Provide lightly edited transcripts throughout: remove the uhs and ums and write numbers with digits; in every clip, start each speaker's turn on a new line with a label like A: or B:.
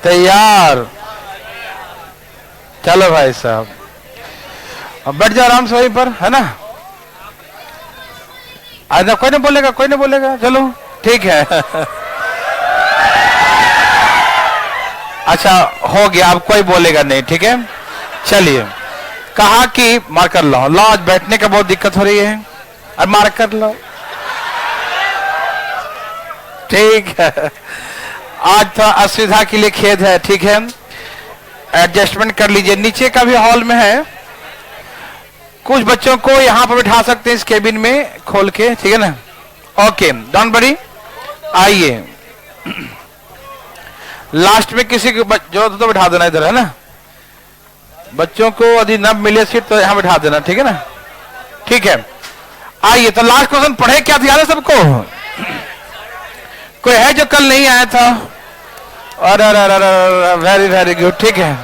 A: तैयार? चलो भाई साहब, अब बैठ जाओ आराम से वहीं पर, है ना? आज कोई नहीं बोलेगा, कोई नहीं बोलेगा, चलो ठीक है। अच्छा हो गया, अब कोई बोलेगा नहीं, ठीक है? चलिए, कहा कि मार कर लो, लो आज बैठने का बहुत दिक्कत हो रही है, अब मार कर लो, ठीक है? आज तो असुविधा के लिए खेद है, ठीक है? एडजस्टमेंट कर लीजिए, नीचे का भी हॉल में है, कुछ बच्चों को यहाँ पर बैठा सकते हैं इस केबिन में खोल के, ठीक है ना? ओके, डोंट वरी, आइए। लास्ट में किसी को जो तो बैठा देना इधर, है ना? बच्चों को यदि न मिले सीट तो यहाँ बैठा देना, ठीक है ना? ठीक है, आइए। तो लास्ट क्वेश्चन पढ़े क्या था, याद है सबको? कोई है जो कल नहीं आया था? अरे वेरी वेरी गुड, ठीक है।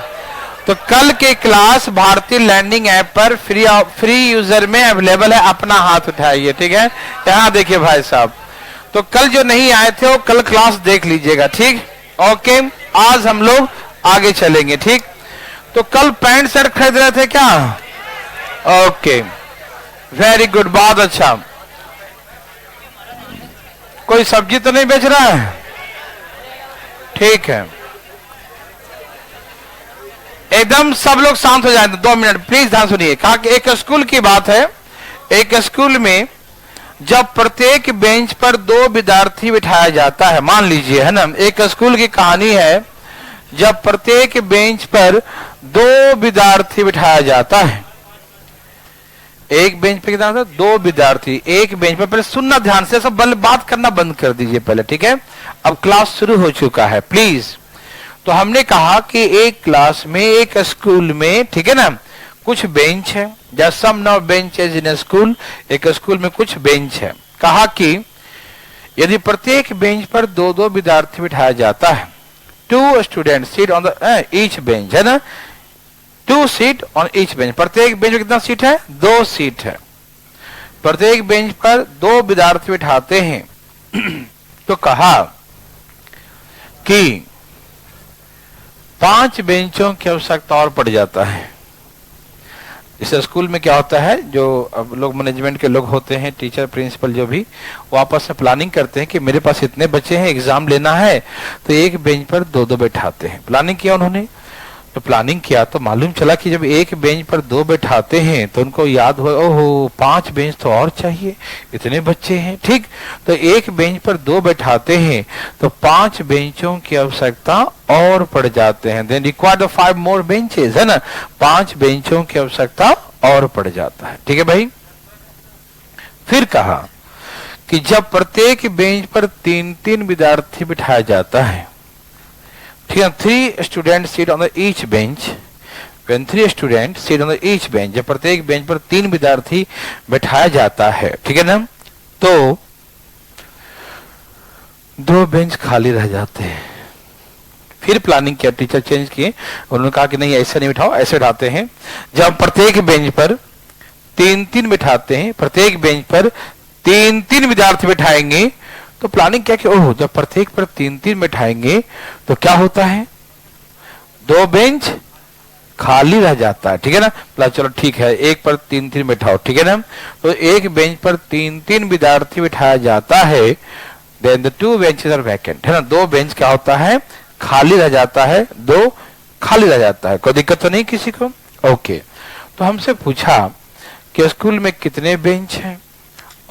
A: तो कल के क्लास भारतीय लर्निंग ऐप पर फ्री यूजर में अवेलेबल है, अपना हाथ उठाइए, ठीक है? यहाँ देखिए भाई साहब, तो कल जो नहीं आए थे वो कल क्लास देख लीजिएगा, ठीक? ओके, आज हम लोग आगे चलेंगे, ठीक? तो कल पैंट शर्ट खरीद रहे थे क्या? ओके, वेरी गुड, बहुत अच्छा। कोई सब्जी तो नहीं बेच रहा है? ठीक है, एकदम सब लोग शांत हो जाए, 2 मिनट प्लीज ध्यान सुनिए। कहा कि एक स्कूल की बात है, एक स्कूल में जब प्रत्येक बेंच पर 2 विद्यार्थी बिठाया जाता है, मान लीजिए, है ना? एक स्कूल की कहानी है, जब प्रत्येक बेंच पर 2 विद्यार्थी बिठाया जाता है। एक बेंच पे कितना था? 2 विद्यार्थी एक बेंच पर। पहले सुनना ध्यान से, सब बात करना बंद कर दीजिए पहले, ठीक है? अब क्लास शुरू हो चुका है, प्लीज। तो हमने कहा कि एक क्लास में, एक स्कूल में, ठीक है ना, कुछ बेंच है, just some number benches in school, एक स्कूल में कुछ बेंच है। कहा कि यदि प्रत्येक बेंच पर 2-2 विद्यार्थी बिठाया जाता है, 2 student seat on the each bench, है ना? 2 सीट ऑन ईच बेंच, प्रत्येक बेंच में कितना सीट है? 2 सीट है। प्रत्येक बेंच पर 2 विद्यार्थी बिठाते हैं। तो कहा कि 5 बेंचों की आवश्यकता और पड़ जाता है। इस स्कूल में क्या होता है, जो अब लोग मैनेजमेंट के लोग होते हैं, टीचर प्रिंसिपल जो भी, वो आपस में प्लानिंग करते हैं कि मेरे पास इतने बच्चे हैं, एग्जाम लेना है, तो एक बेंच पर 2-2 बैठाते हैं। प्लानिंग किया उन्होंने, तो प्लानिंग किया तो मालूम चला कि जब एक बेंच पर 2 बैठाते हैं तो उनको याद हुआ, ओहो 5 बेंच तो और चाहिए, इतने बच्चे हैं, ठीक? तो एक बेंच पर 2 बैठाते हैं तो 5 बेंचों की आवश्यकता और पड़ जाते हैं। देन रिक्वायर्ड 5 मोर बेंचेस, है ना? 5 बेंचों की आवश्यकता और पड़ जाता है, ठीक है भाई? फिर कहा कि जब प्रत्येक बेंच पर 3-3 विद्यार्थी बिठाया जाता है, ठीक है? 3 student seat on the each bench, when 3 student seat on the each bench, जब प्रत्येक बेंच पर 3 विद्यार्थी बैठाया जाता है, ठीक है ना, तो 2 बेंच खाली रह जाते हैं। फिर प्लानिंग किया, टीचर चेंज किए, उन्होंने कहा कि नहीं ऐसे नहीं बिठाओ, ऐसे बिठाते हैं। जब प्रत्येक बेंच पर 3-3 बिठाते हैं, प्रत्येक बेंच पर 3-3 विद्यार्थी बिठाएंगे, तो प्लानिंग क्या कि ओह जब प्रत्येक पर 3-3 बैठाएंगे तो क्या होता है? 2 बेंच खाली रह जाता है, ठीक है ना? चलो ठीक है, एक पर 3-3 बैठाओ, ठीक है ना? तो एक बेंच पर 3-3 विद्यार्थी बिठाया जाता है, then the 2 benches are vacant, है ना? 2 बेंच क्या होता है? खाली रह जाता है, 2 खाली रह जाता है। कोई दिक्कत तो नहीं किसी को? ओके, तो हमसे पूछा कि स्कूल में कितने बेंच हैं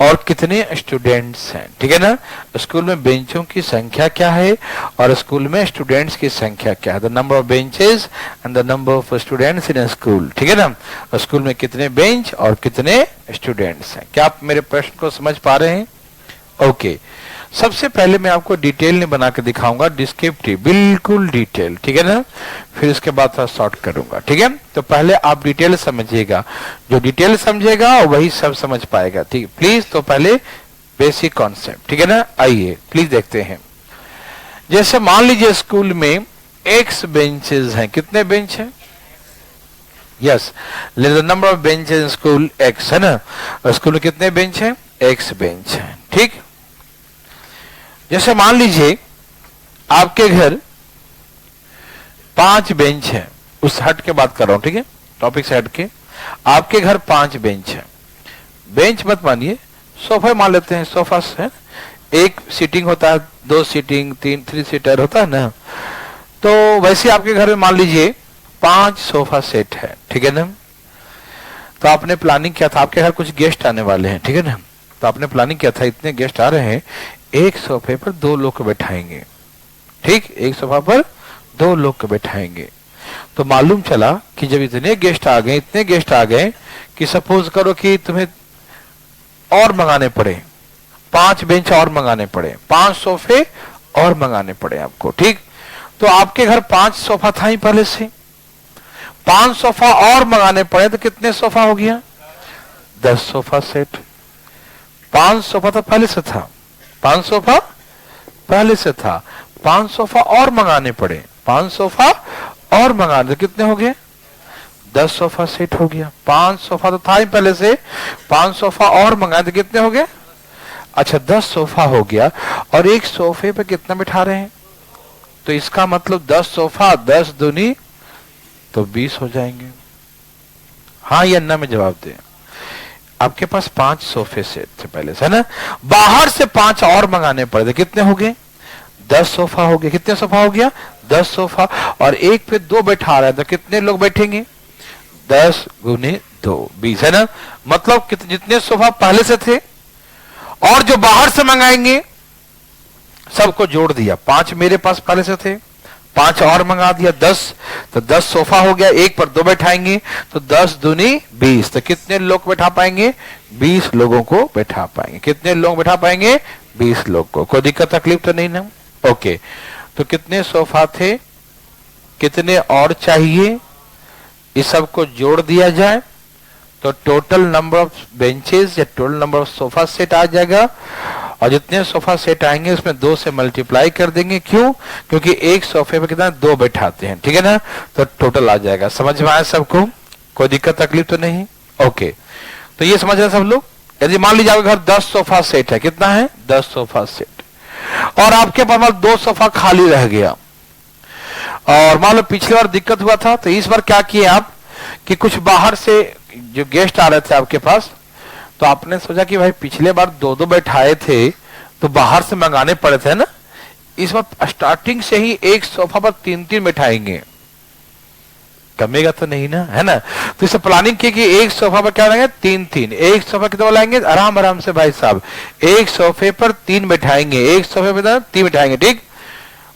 A: और कितने स्टूडेंट्स हैं, ठीक है ना? स्कूल में बेंचों की संख्या क्या है और स्कूल में स्टूडेंट्स की संख्या क्या है? The number of benches and the number of students in school, ठीक है ना? स्कूल में कितने बेंच और कितने स्टूडेंट्स हैं? क्या आप मेरे प्रश्न को समझ पा रहे हैं? ओके, सबसे पहले मैं आपको डिटेल में बना के दिखाऊंगा, डिस्क्रिप्टिव, बिल्कुल डिटेल, ठीक है ना? फिर उसके बाद थोड़ा शॉर्ट करूंगा, ठीक है? तो पहले आप डिटेल समझिएगा, जो डिटेल समझेगा वही सब समझ पाएगा, ठीक है? प्लीज, तो पहले बेसिक कॉन्सेप्ट, ठीक है ना? आइए प्लीज देखते हैं। जैसे मान लीजिए स्कूल में x बेंचेस हैं, कितने बेंच हैं? Yes, the number of benches in school x, है ना? स्कूल में कितने बेंच हैं? x बेंच है, ठीक? जैसे मान लीजिए आपके घर 5 बेंच है, उस हट के बात कर रहा हूं, ठीक है, टॉपिक से हट के। आपके घर 5 बेंच है, बेंच मत मानिए, सोफा मान लेते हैं, सोफा है, एक सीटिंग होता है, 2 सीटिंग, 3 सीटर होता है ना। तो वैसे आपके घर में मान लीजिए 5 सोफा सेट है, ठीक है ना। तो आपने प्लानिंग किया था, आपके घर कुछ गेस्ट आने वाले हैं, ठीक है ना। तो आपने प्लानिंग किया था इतने गेस्ट आ रहे हैं, एक सोफे पर 2 लोग को बैठाएंगे, ठीक, एक सोफा पर 2 लोग को बैठाएंगे। तो मालूम चला कि जब इतने गेस्ट आ गए, इतने गेस्ट आ गए कि सपोज करो कि तुम्हें और मंगाने पड़े, 5 बेंच और मंगाने पड़े, 5 सोफे और मंगाने पड़े आपको, ठीक। तो आपके घर 5 सोफा था ही पहले से, 5 सोफा और मंगाने पड़े तो कितने सोफा हो गया? 10 सोफा सेट। 5 सोफा तो पहले से था, 5 सोफा पहले से था, 5 सोफा और मंगाने पड़े, 5 सोफा और मंगाने, तो कितने हो गए? 10 सोफा सेट हो गया। 5 सोफा तो था ही पहले से, 5 सोफा और मंगाए तो कितने हो गए? अच्छा 10 सोफा हो गया। और एक सोफे पे कितना बिठा रहे हैं? तो इसका मतलब 10 सोफा, 10 दूनी तो 20 हो जाएंगे। हाँ या ना में जवाब दे। आपके पास 5 सोफे सेट थे पहले से, है ना, बाहर से 5 और मंगाने पड़े थे, कितने हो गए? 10 सोफा हो गए। कितने सोफा हो गया? 10 सोफा। और एक पे 2 बैठा रहा है तो कितने लोग बैठेंगे? 10 गुने 2 20, है ना। मतलब जितने सोफा पहले से थे और जो बाहर से मंगाएंगे सबको जोड़ दिया। 5 मेरे पास पहले से थे, 5 और मंगा दिया, 10, तो 10 सोफा हो गया, एक पर 2 बैठाएंगे तो 10 दूनी 20, तो कितने लोग बैठा पाएंगे? 20 लोगों को बैठा पाएंगे। कितने लोग बैठा पाएंगे? 20 लोग को। कोई दिक्कत तकलीफ तो नहीं ना? ओके, तो कितने सोफा थे, कितने और चाहिए, इस सब को जोड़ दिया जाए तो टोटल नंबर ऑफ बेंचेस या total number of sofa set आ जाएगा। और जितने सोफा सेट आएंगे उसमें 2 से मल्टीप्लाई कर देंगे। क्यों? क्योंकि एक सोफे पे कितना? 2 बैठाते हैं, ठीक है ना। तो टोटल आ जाएगा। समझ में आया सबको? कोई दिक्कत तकलीफ तो नहीं? ओके, तो ये समझ रहे सब लोग। यदि मान लीजिए आपके घर 10 सोफा सेट है, कितना है? 10 सोफा सेट, और आपके पास 2 सोफा खाली रह गया, और मान लो पिछली बार दिक्कत हुआ था, तो इस बार क्या किए आप कि कुछ बाहर से जो गेस्ट आ रहे थे आपके पास, तो आपने सोचा कि भाई पिछले बार 2-2 बैठाए थे तो बाहर से मंगाने पड़े थे ना, इस बार स्टार्टिंग से ही एक सोफा पर 3-3 बैठाएंगे, कमेगा तो नहीं ना, है ना। तो इसे प्लानिंग की कि एक सोफा पर क्या रहेंगे? 3-3। एक सोफा कितना लाएंगे? आराम आराम से भाई साहब, एक सोफे पर 3 बैठाएंगे, एक सोफे पर 3 बैठाएंगे, ठीक।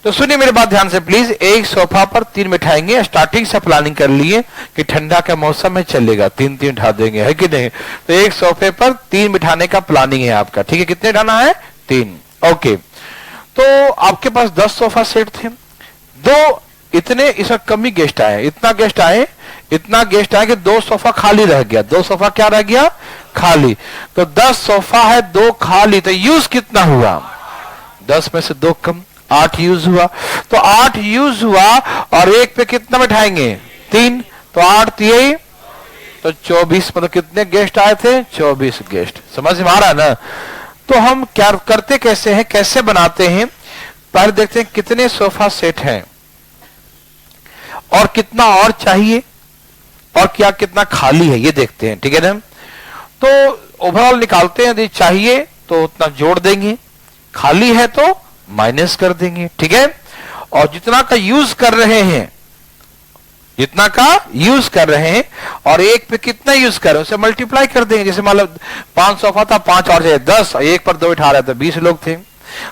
A: तो सुनिए मेरी बात ध्यान से प्लीज, एक सोफा पर 3 बिठाएंगे। स्टार्टिंग से प्लानिंग कर लिए कि ठंडा का मौसम में चलेगा, 3-3 उठा देंगे, है कि नहीं। तो एक सोफे पर 3 बिठाने का प्लानिंग है आपका, ठीक है। कितने उठाना है? 3। ओके, तो आपके पास 10 सोफा सेट थे, 2 इतने इसका कमी गेस्ट आए, इतना गेस्ट आए कि 2 सोफा खाली रह गया। 2 सोफा क्या रह गया? खाली। तो 10 सोफा है, 2 खाली, तो यूज कितना हुआ? 10 में से 2 कम, 8 यूज हुआ। तो 8 यूज हुआ, और एक पे कितना बैठाएंगे? 3, तो 8 3 तो 24, मतलब कितने गेस्ट आए थे? 24 गेस्ट। समझ में आ रहा है ना। तो हम क्या करते कैसे हैं, कैसे बनाते हैं, पहले देखते हैं कितने सोफा सेट हैं और कितना और चाहिए और क्या कितना खाली है, ये देखते हैं, ठीक है ना। तो ओवरऑल निकालते हैं, यदि चाहिए तो उतना जोड़ देंगे, खाली है तो माइनस कर देंगे, ठीक है। और जितना का यूज कर रहे हैं, जितना का यूज कर रहे हैं और एक पे कितना यूज कर रहे हैं उसे मल्टीप्लाई कर देंगे। जैसे मान लो 5 सोफा था, 5 और 10, एक पर 2 बिठा रहे थे, 20 लोग थे।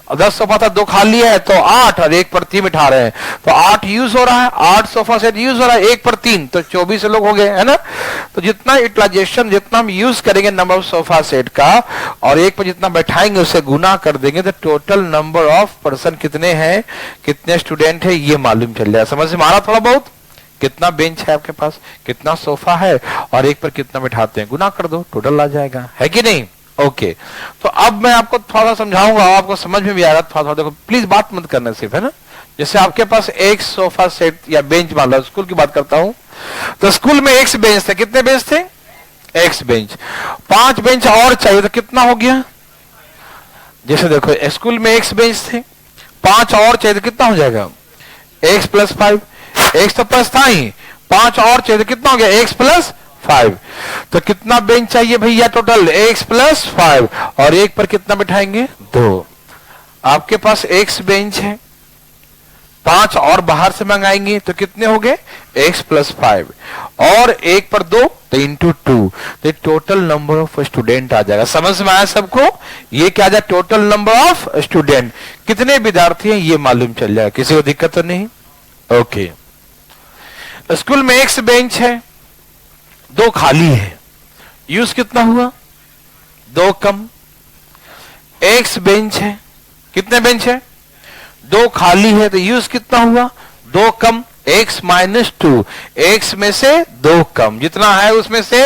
A: और 10 सोफा था, 2 खाली है तो 8, और एक पर 3 बिठा रहे हैं तो 8 यूज हो रहा है, 8 सोफा सेट यूज हो रहा है, एक पर 3 तो 24 लोग हो गए, है ना। तो जितना यूटिलाइजेशन, जितना हम यूज करेंगे नंबर ऑफ सोफा सेट का, और एक पर जितना बैठाएंगे उसे गुना कर देंगे, तो टोटल नंबर ऑफ पर्सन कितने हैं, कितने स्टूडेंट है, ये मालूम चल जाएगा। समझ में आ रहा थोड़ा बहुत? कितना बेंच है आपके पास, कितना सोफा है, और एक पर कितना बैठाते हैं, गुना कर दो, टोटल आ जाएगा, है कि नहीं। ओके, तो अब मैं आपको थोड़ा सा समझाऊंगा, आपको समझ में भी आएगा थोड़ा। देखो प्लीज बात मत करना सिर्फ, है ना। जैसे आपके पास एक सोफा सेट या बेंच, मान लो स्कूल की बात करता हूं, तो स्कूल में एक बेंच थे, कितने बेंच थे? एक बेंच। 5 बेंच और चाहिए तो कितना हो गया? जैसे देखो स्कूल में एक बेंच थे, 5 और चाहिए तो कितना हो जाएगा? x + 5। x तो प्लस था ही, 5 और चाहिए तो कितना हो गया x प्लस 5। तो कितना बेंच चाहिए भैया टोटल, x प्लस 5, और एक पर कितना बिठाएंगे 2। आपके पास x बेंच है, 5 और बाहर से मंगाएंगे तो कितने हो गए x प्लस 5, और एक पर 2 तो इंटू 2, तो टोटल नंबर ऑफ स्टूडेंट आ जाएगा। समझ में आया सबको, ये क्या आ जाए टोटल नंबर ऑफ स्टूडेंट, कितने विद्यार्थी हैं ये मालूम चल जाएगा, किसी को दिक्कत तो नहीं। ओके, स्कूल में x बेंच है, 2 खाली है, यूज कितना हुआ 2 कम। x बेंच है, कितने बेंच है 2 खाली है, तो यूज कितना हुआ 2 कम, x माइनस 2, x में से 2 कम, जितना है उसमें से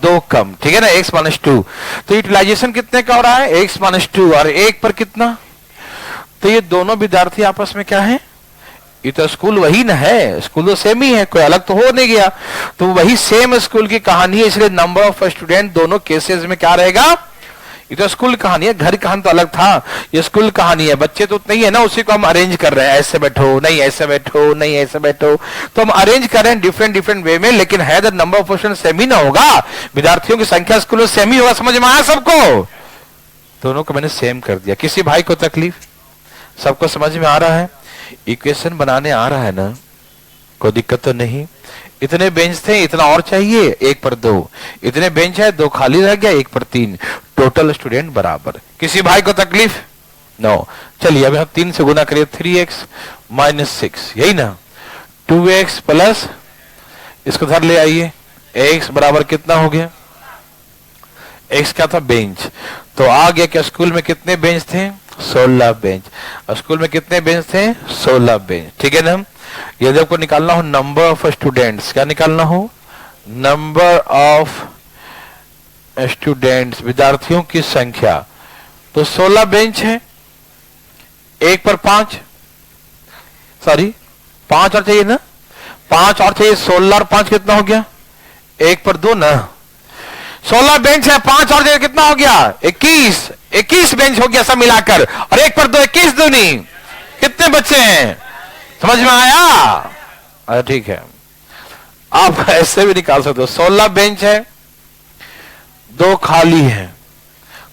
A: 2 कम, ठीक है ना, x माइनस 2। तो यूटिलाइजेशन कितने का हो रहा है x माइनस 2, और एक पर कितना, तो ये दोनों विद्यार्थी आपस में क्या है, ये तो स्कूल वही ना है, स्कूल तो सेम ही है, कोई अलग तो हो नहीं गया, तो वही सेम स्कूल की कहानी है, इसलिए नंबर ऑफ स्टूडेंट दोनों केसेस में क्या रहेगा, ये तो स्कूल कहानी है, घर कहानी तो अलग था, ये स्कूल कहानी है, बच्चे तो उतने ही है ना, उसी को हम अरेंज कर रहे हैं, ऐसे बैठो नहीं ऐसे बैठो नहीं ऐसे बैठो, तो हम अरेंज कर रहे हैं डिफरेंट डिफरेंट वे में, लेकिन है the number of person same ही ना होगा, विद्यार्थियों की संख्या स्कूल में सेम ही होगा। समझ में आया सबको, दोनों को मैंने सेम कर दिया, किसी भाई को तकलीफ, सबको समझ में आ रहा है, इक्वेशन बनाने आ रहा है ना, कोई दिक्कत तो नहीं। इतने बेंच थे, इतना और चाहिए, एक पर 2, इतने बेंच है 2 खाली रह गया, एक पर 3, टोटल स्टूडेंट बराबर, किसी भाई को तकलीफ नो। चलिए अब हम 3 से गुना करिए, 3x माइनस 6, यही ना, 2x प्लस, इसको धर ले आइए, x बराबर कितना हो गया, x क्या था बेंच, तो आ गया कि स्कूल में कितने बेंच थे 16 बेंच, स्कूल में कितने बेंच थे 16 बेंच, ठीक है ना। यदि आपको निकालना हो नंबर ऑफ स्टूडेंट्स, क्या निकालना हो नंबर ऑफ स्टूडेंट्स, विद्यार्थियों की संख्या, तो 16 बेंच है, एक पर 5, सॉरी 5 और चाहिए ना, 5 और चाहिए, 16 और 5 कितना हो गया, एक पर 2 ना, 16 बेंच है, 5 और चाहिए कितना हो गया 21 बेंच हो गया सब मिलाकर, और एक पर 2 21 दूनी, कितने बच्चे हैं, समझ में आया। अरे ठीक है, आप ऐसे भी निकाल सकते हो, 16 बेंच है 2 खाली है,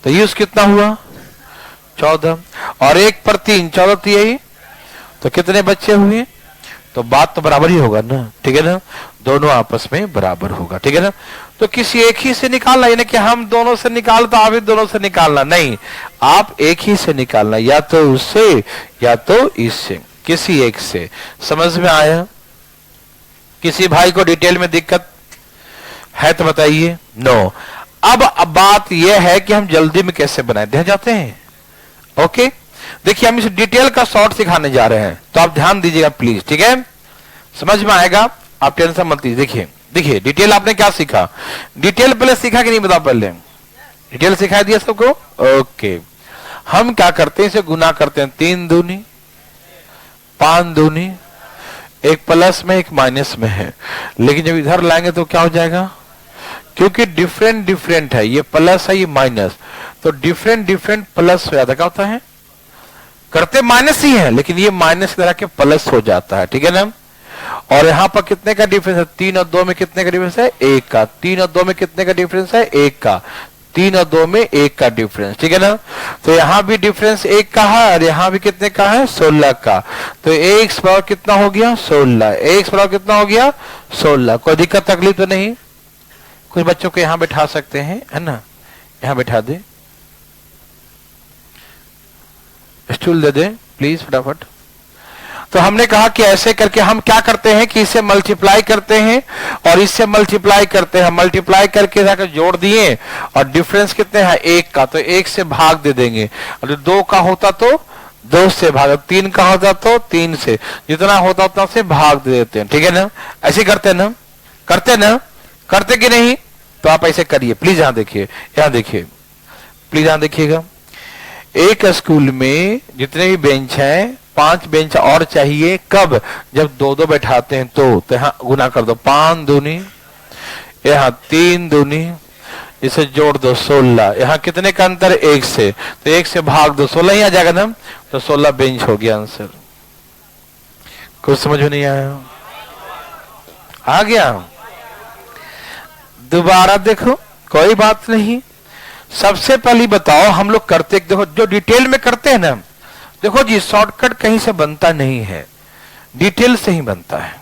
A: तो यूज कितना हुआ 14, और एक पर 3 14 तो यही, तो कितने बच्चे हुए, तो बात तो बराबर ही होगा ना, ठीक है ना, दोनों आपस में बराबर होगा, ठीक है ना। तो किसी एक ही से निकालना, यानी कि हम दोनों से निकालता, आप दोनों से निकालना नहीं, आप एक ही से निकालना, या तो उससे या तो इससे, किसी एक से। समझ में आया, किसी भाई को डिटेल में दिक्कत है तो बताइए, नो। अब बात यह है कि हम जल्दी में कैसे बनाए, ध्यान जाते हैं, ओके। देखिए हम इस डिटेल का शॉर्ट सिखाने जा रहे हैं, तो आप ध्यान दीजिएगा प्लीज, ठीक है, समझ में आएगा, आप टेंशन मत लीजिए। देखिए देखिए डिटेल आपने क्या सीखा, डिटेल पहले सीखा कि नहीं बताओ, पहले डिटेल सिखा दिया सबको, ओके। हम क्या करते हैं, इसे गुना करते हैं, 3 दूनी 5 दूनी, एक प्लस में एक माइनस में है, लेकिन जब इधर लाएंगे तो क्या हो जाएगा, क्योंकि डिफरेंट डिफरेंट है, ये प्लस है ये माइनस, तो डिफरेंट डिफरेंट प्लस हो जाता है, क्या होता है, करते माइनस ही है, लेकिन ये माइनस की तरह के प्लस हो जाता है, ठीक है ना। और यहां पर कितने का डिफरेंस है, 3 और 2 में कितने का डिफरेंस है 1 का, 3 और 2 में कितने का डिफरेंस है 1 का, 3 और 2 में 1 का डिफरेंस, ठीक है ना। तो यहां भी डिफरेंस 1 का है, और यहां भी कितने का है 16 का, तो x बराबर कितना हो गया 16, x बराबर कितना हो गया 16। कोई दिक्कत तकलीफ तो नहीं, कुछ बच्चों को यहां बैठा सकते हैं, है ना, यहां बैठा दे, स्टूल दे दे प्लीज फटाफट। तो हमने कहा कि ऐसे करके हम क्या करते हैं कि इसे मल्टीप्लाई करते हैं और इससे मल्टीप्लाई करते हैं, मल्टीप्लाई करके जाकर जोड़ दिए, और डिफरेंस कितने हैं 1 का, तो 1 से भाग दे देंगे, और 2 का होता तो 2 से भाग, 3 का होता तो 3 से, जितना होता उतना से भाग दे देते हैं, ठीक है ना। ऐसे करते ना, करते ना, करते कि नहीं, तो आप ऐसे करिए प्लीज। यहां देखिए, यहां देखिए प्लीज, यहां देखिएगा, एक स्कूल में जितने भी बेंच हैं 5 बेंच और चाहिए, कब, जब 2-2 बैठाते हैं तो यहाँ गुना कर दो, 5 दूनी, यहाँ 3 दूनी, इसे जोड़ दो 16, यहाँ कितने का अंतर 1 से, तो 1 से भाग दो 16 ही आ जाएगा ना, तो 16 बेंच हो गया आंसर। कुछ समझ में नहीं आया, आ गया। दोबारा देखो, कोई बात नहीं। सबसे पहले बताओ हम लोग करते, देखो जो डिटेल में करते हैं ना, देखो जी शॉर्टकट कहीं से बनता नहीं है, डिटेल से ही बनता है।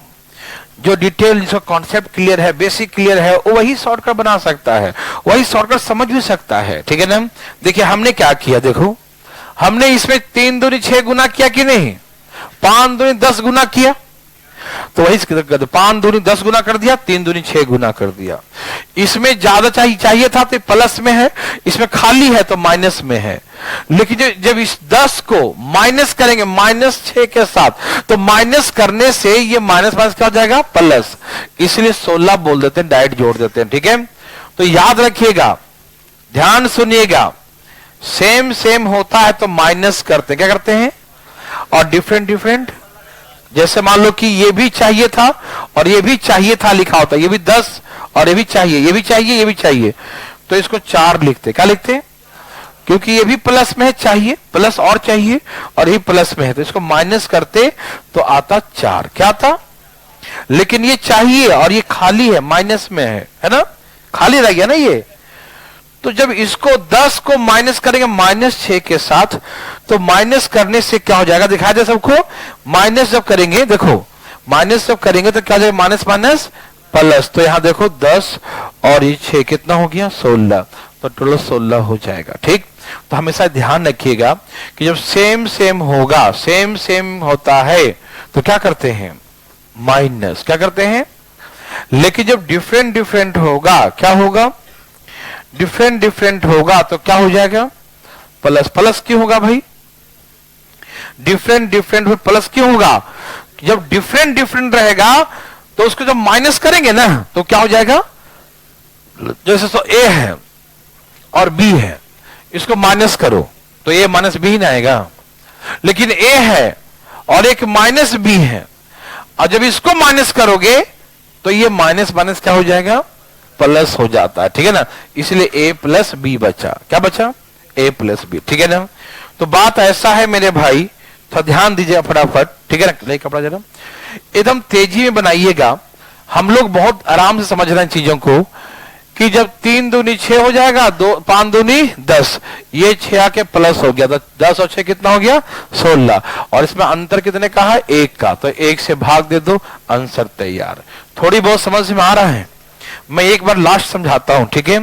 A: जो डिटेल, जिसका कॉन्सेप्ट क्लियर है, बेसिक क्लियर है, वो वही शॉर्टकट बना सकता है, वही शॉर्टकट समझ भी सकता है। ठीक है ना। देखिए हमने क्या किया, देखो हमने इसमें 3 दूनी 6 गुना किया कि नहीं, 5 दूनी 10 गुना किया, तो वही 5 दूनी 10 गुना कर दिया, 3 दूनी 6 गुना कर दिया। इसमें ज्यादा चाहिए था तो प्लस में है, इसमें खाली है तो माइनस में है। लेकिन जब इस 10 को माइनस करेंगे -6 के साथ, तो माइनस करने से ये माइनस क्या हो जाएगा, प्लस, इसलिए 16 बोल देते हैं, डायरेक्ट जोड़ देते हैं। ठीक है, तो याद रखिएगा, ध्यान सुनिएगा, सेम सेम होता है तो माइनस करते हैं, क्या करते हैं, और डिफरेंट डिफरेंट, जैसे मान लो कि ये भी चाहिए था और ये भी चाहिए था लिखा होता, ये भी 10 और ये भी चाहिए, ये भी चाहिए, ये भी चाहिए, तो इसको 4 लिखते, क्या लिखते, क्योंकि ये भी प्लस में है, चाहिए प्लस और चाहिए, और ये प्लस में है, तो इसको माइनस करते तो आता 4, क्या था, लेकिन ये चाहिए और ये खाली है, माइनस में है ना, खाली रह गया ना ये। तो जब इसको 10 को माइनस करेंगे -6 के साथ, तो माइनस करने से क्या हो जाएगा, दिखाया जाए सबको, माइनस जब करेंगे, देखो माइनस जब करेंगे तो क्या हो जाएगा, माइनस माइनस प्लस, तो यहां देखो 10 और ये 6 कितना हो गया, 16, तो टोटल 16 हो जाएगा। ठीक, तो हमेशा ध्यान रखिएगा कि जब सेम सेम होगा, सेम सेम होता है तो क्या करते हैं, माइनस, क्या करते हैं, लेकिन जब डिफरेंट डिफरेंट होगा, क्या होगा, डिफरेंट डिफरेंट होगा तो क्या हो जाएगा, प्लस। प्लस क्यों होगा भाई, डिफरेंट डिफरेंट प्लस क्यों होगा, जब डिफरेंट डिफरेंट रहेगा तो उसको जब माइनस करेंगे ना तो क्या हो जाएगा, जैसे तो ए है और बी है, इसको माइनस करो तो ए माइनस बी ना आएगा, लेकिन ए है और एक माइनस बी है, और जब इसको माइनस करोगे तो ये माइनस माइनस क्या हो जाएगा, प्लस हो जाता है। ठीक है ना, इसलिए ए प्लस बी बचा, क्या बचा, ए प्लस बी। ठीक है ना, तो बात ऐसा है मेरे भाई, तो ध्यान दीजिए फटाफट। ठीक है ना, नहीं कपड़ा जरा एकदम तेजी में बनाइएगा, हम लोग बहुत आराम से समझ रहे हैं चीजों को, कि जब 3 दूनी 6 हो जाएगा, 5 दूनी 10, ये 6 आके प्लस हो गया, तो 10 और 6 कितना हो गया, 16, और इसमें अंतर कितने का है, 1 का, तो 1 से भाग दे दो, आंसर तैयार। थोड़ी बहुत समझ में आ रहा है, मैं एक बार लास्ट समझाता हूं, ठीक है,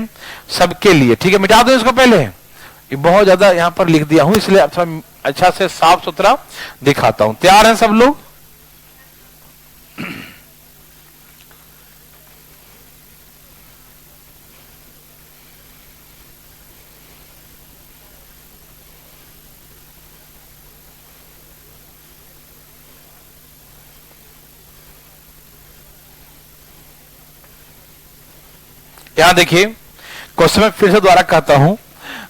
A: सबके लिए। ठीक है, मिटा दो इसको पहले, ये बहुत ज्यादा यहां पर लिख दिया हूं, इसलिए अच्छा से साफ सुथरा दिखाता हूं। तैयार हैं सब लोग, यहां देखिए क्वेश्चन में फिर से दोबारा कहता हूं,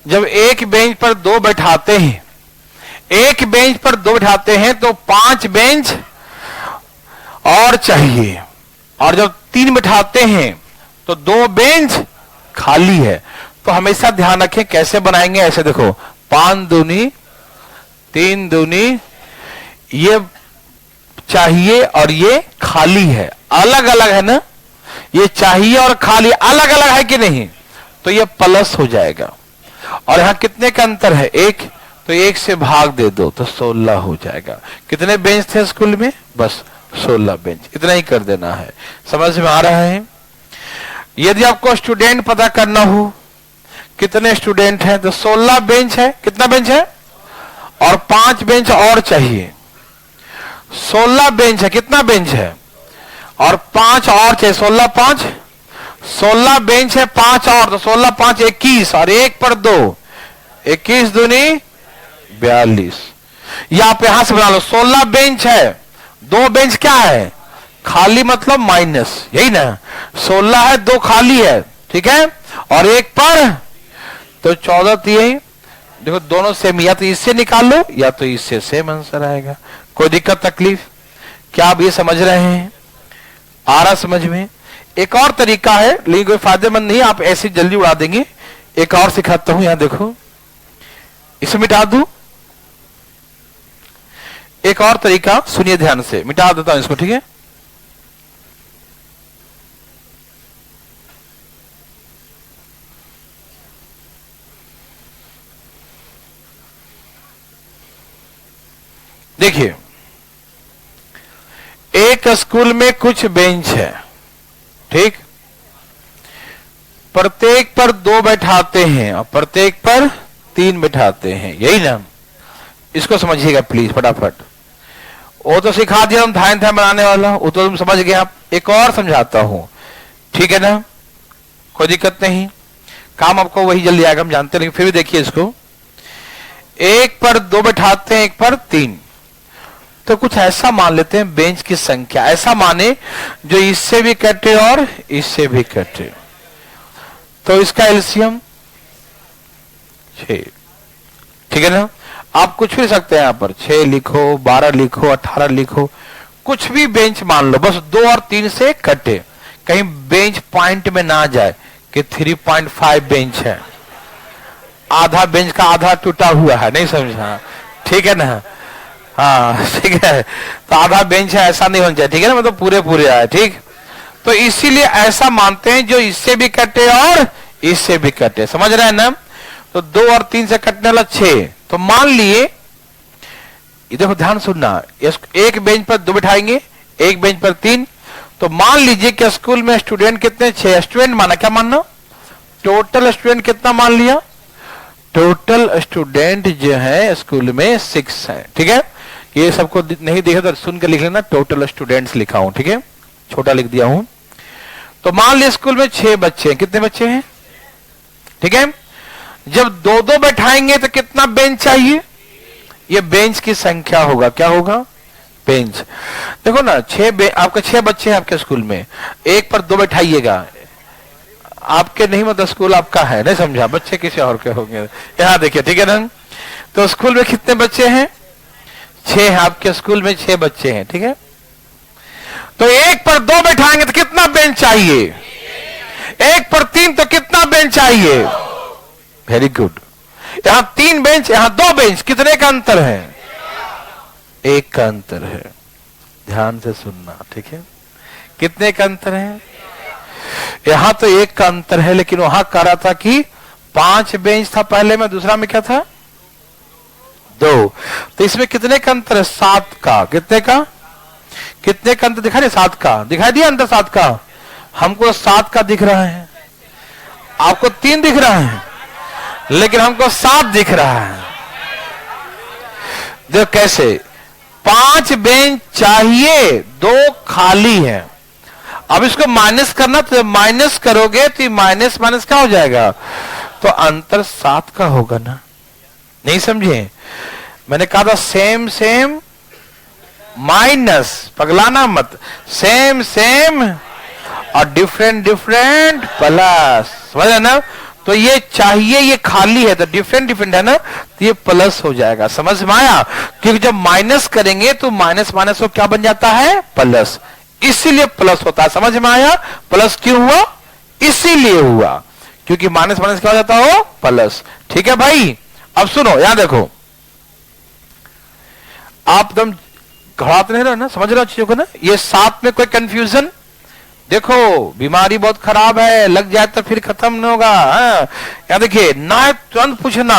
A: जब एक बेंच पर 2 बैठाते हैं, एक बेंच पर 2 बैठाते हैं तो 5 बेंच और चाहिए, और जब 3 बैठाते हैं तो 2 बेंच खाली है। तो हमेशा ध्यान रखें कैसे बनाएंगे, ऐसे देखो 5 दूनी 3 दूनी, ये चाहिए और ये खाली है, अलग अलग है ना, ये चाहिए और खाली अलग अलग है कि नहीं, तो ये प्लस हो जाएगा। और यहां कितने का अंतर है, 1, तो 1 से भाग दे दो तो 16 हो जाएगा। कितने बेंच थे स्कूल में, बस 16 बेंच, इतना ही कर देना है। समझ में आ रहा है। यदि आपको स्टूडेंट पता करना हो कितने स्टूडेंट हैं, तो 16 बेंच है, कितना बेंच है, और 5 बेंच और चाहिए, 16 बेंच है, कितना बेंच है, और 5 और चाहिए, 16 5, 16 बेंच है, 5 और, तो 16 5 21, और 1 पर 2, 21 दूनी 42। या आप यहां से बना लो, 16 बेंच है, 2 बेंच क्या है, खाली, मतलब माइनस, यही ना, 16 है, 2 खाली है, ठीक है, और 1 पर, तो 14, तो यही देखो दोनों सेम, या तो इससे निकाल लो या तो इससे, सेम आंसर आएगा। कोई दिक्कत तकलीफ, क्या आप ये समझ रहे हैं, आ रहा समझ में। एक और तरीका है, लेकिन कोई फायदेमंद नहीं, आप ऐसे जल्दी उड़ा देंगे। एक और सिखाता हूं, यहां देखो, इसे मिटा दूं, एक और तरीका सुनिए ध्यान से, मिटा देता हूं इसको, ठीक है। देखिए, एक स्कूल में कुछ बेंच है, ठीक, प्रत्येक पर 2 बैठाते हैं और प्रत्येक पर 3 बैठाते हैं, यही ना? इसको समझिएगा प्लीज फटाफट। वो तो सिखा दिया हम धान धान बनाने वाला, वो तो तुम समझ गए। आप एक और समझाता हूं, ठीक है ना? कोई दिक्कत नहीं, काम आपको वही जल्दी आएगा, हम जानते, लेकिन फिर भी देखिए इसको। एक पर 2 बैठाते हैं, एक पर 3, तो कुछ ऐसा मान लेते हैं बेंच की संख्या, ऐसा माने जो इससे भी कटे और इससे भी कटे, तो इसका एलसीएम 6, ठीक है ना? आप कुछ भी सकते हैं, यहां पर 6 लिखो, 12 लिखो, 18 लिखो, कुछ भी बेंच मान लो, बस 2 और 3 से कटे, कहीं बेंच पॉइंट में ना जाए कि 3.5 बेंच है, आधा बेंच का आधा टूटा हुआ है, नहीं समझा? ठीक है ना? हाँ ठीक है, तो आधा बेंच है ऐसा नहीं होना चाहिए, ठीक है ना? मतलब पूरे पूरे आए, ठीक। तो इसीलिए ऐसा मानते हैं जो इससे भी कटे और इससे भी कटे, समझ रहे हैं ना? तो 2 और 3 से कटने वाला 6, तो मान लिए, देखो ध्यान सुनना, एक बेंच पर 2 बिठाएंगे, एक बेंच पर 3, तो मान लीजिए कि स्कूल में स्टूडेंट कितने? 6 स्टूडेंट माना, क्या मानना? टोटल स्टूडेंट कितना मान लिया? टोटल स्टूडेंट जो है स्कूल में 6 है, ठीक है? ये सबको नहीं दिखे तो सुन के लिख लेना, टोटल स्टूडेंट्स लिखा हूं, ठीक है? छोटा लिख दिया हूं। तो मान लिया स्कूल में 6 बच्चे हैं, कितने बच्चे हैं? ठीक है, जब 2-2 बैठाएंगे तो कितना बेंच चाहिए? ये बेंच की संख्या होगा, क्या होगा? बेंच। देखो ना, आपके 6 बच्चे हैं आपके स्कूल में, एक पर 2 बैठाइएगा, आपके नहीं, मतलब स्कूल आपका है, नहीं समझा? बच्चे किसी और के होंगे, यहां देखिए, ठीक है ना? तो स्कूल में कितने बच्चे हैं? 6 है, आपके स्कूल में 6 बच्चे हैं, ठीक है? तो एक पर 2 बैठाएंगे तो कितना बेंच चाहिए? एक पर 3 तो कितना बेंच चाहिए? वेरी गुड, यहां 3 बेंच, यहां 2 बेंच, कितने का अंतर है? 1 का अंतर है, ध्यान से सुनना, ठीक है? कितने का अंतर है? यहां तो 1 का अंतर है, लेकिन वहां कह रहा था कि 5 बेंच था पहले में, दूसरा में क्या था? 2, तो इसमें कितने का अंतर है? 7 का। कितने का? कितने का अंतर दिखाई दे? 7 का दिखाई दिया अंतर? 7 का, हमको 7 का दिख रहा है, आपको 3 दिख रहा है, लेकिन हमको 7 दिख रहा है। देखो कैसे, 5 बेंच चाहिए, 2 खाली है। अब इसको माइनस करना, तो माइनस करोगे तो माइनस माइनस क्या हो जाएगा? तो अंतर 7 का होगा ना? नहीं समझे? मैंने कहा था सेम सेम माइनस, पगलाना मत, सेम सेम और डिफरेंट डिफरेंट प्लस, समझ ना? तो ये चाहिए, ये खाली है, तो डिफरेंट डिफरेंट है ना, तो ये प्लस हो जाएगा, समझ में आया? क्योंकि जब माइनस करेंगे तो माइनस माइनस को क्या बन जाता है? प्लस, इसीलिए प्लस होता है, समझ में आया? प्लस क्यों हुआ? इसीलिए हुआ, क्योंकि माइनस माइनस क्या हो जाता हो? प्लस, ठीक है भाई? अब सुनो, यहां देखो, आप एकदम घबराते नहीं रहो ना, समझ रहे हो चीजों को ना? ये 7 में कोई कंफ्यूजन? देखो, बीमारी बहुत खराब है, लग जाए तो फिर खत्म नहीं होगा। या देखिए ना, तुरंत पूछना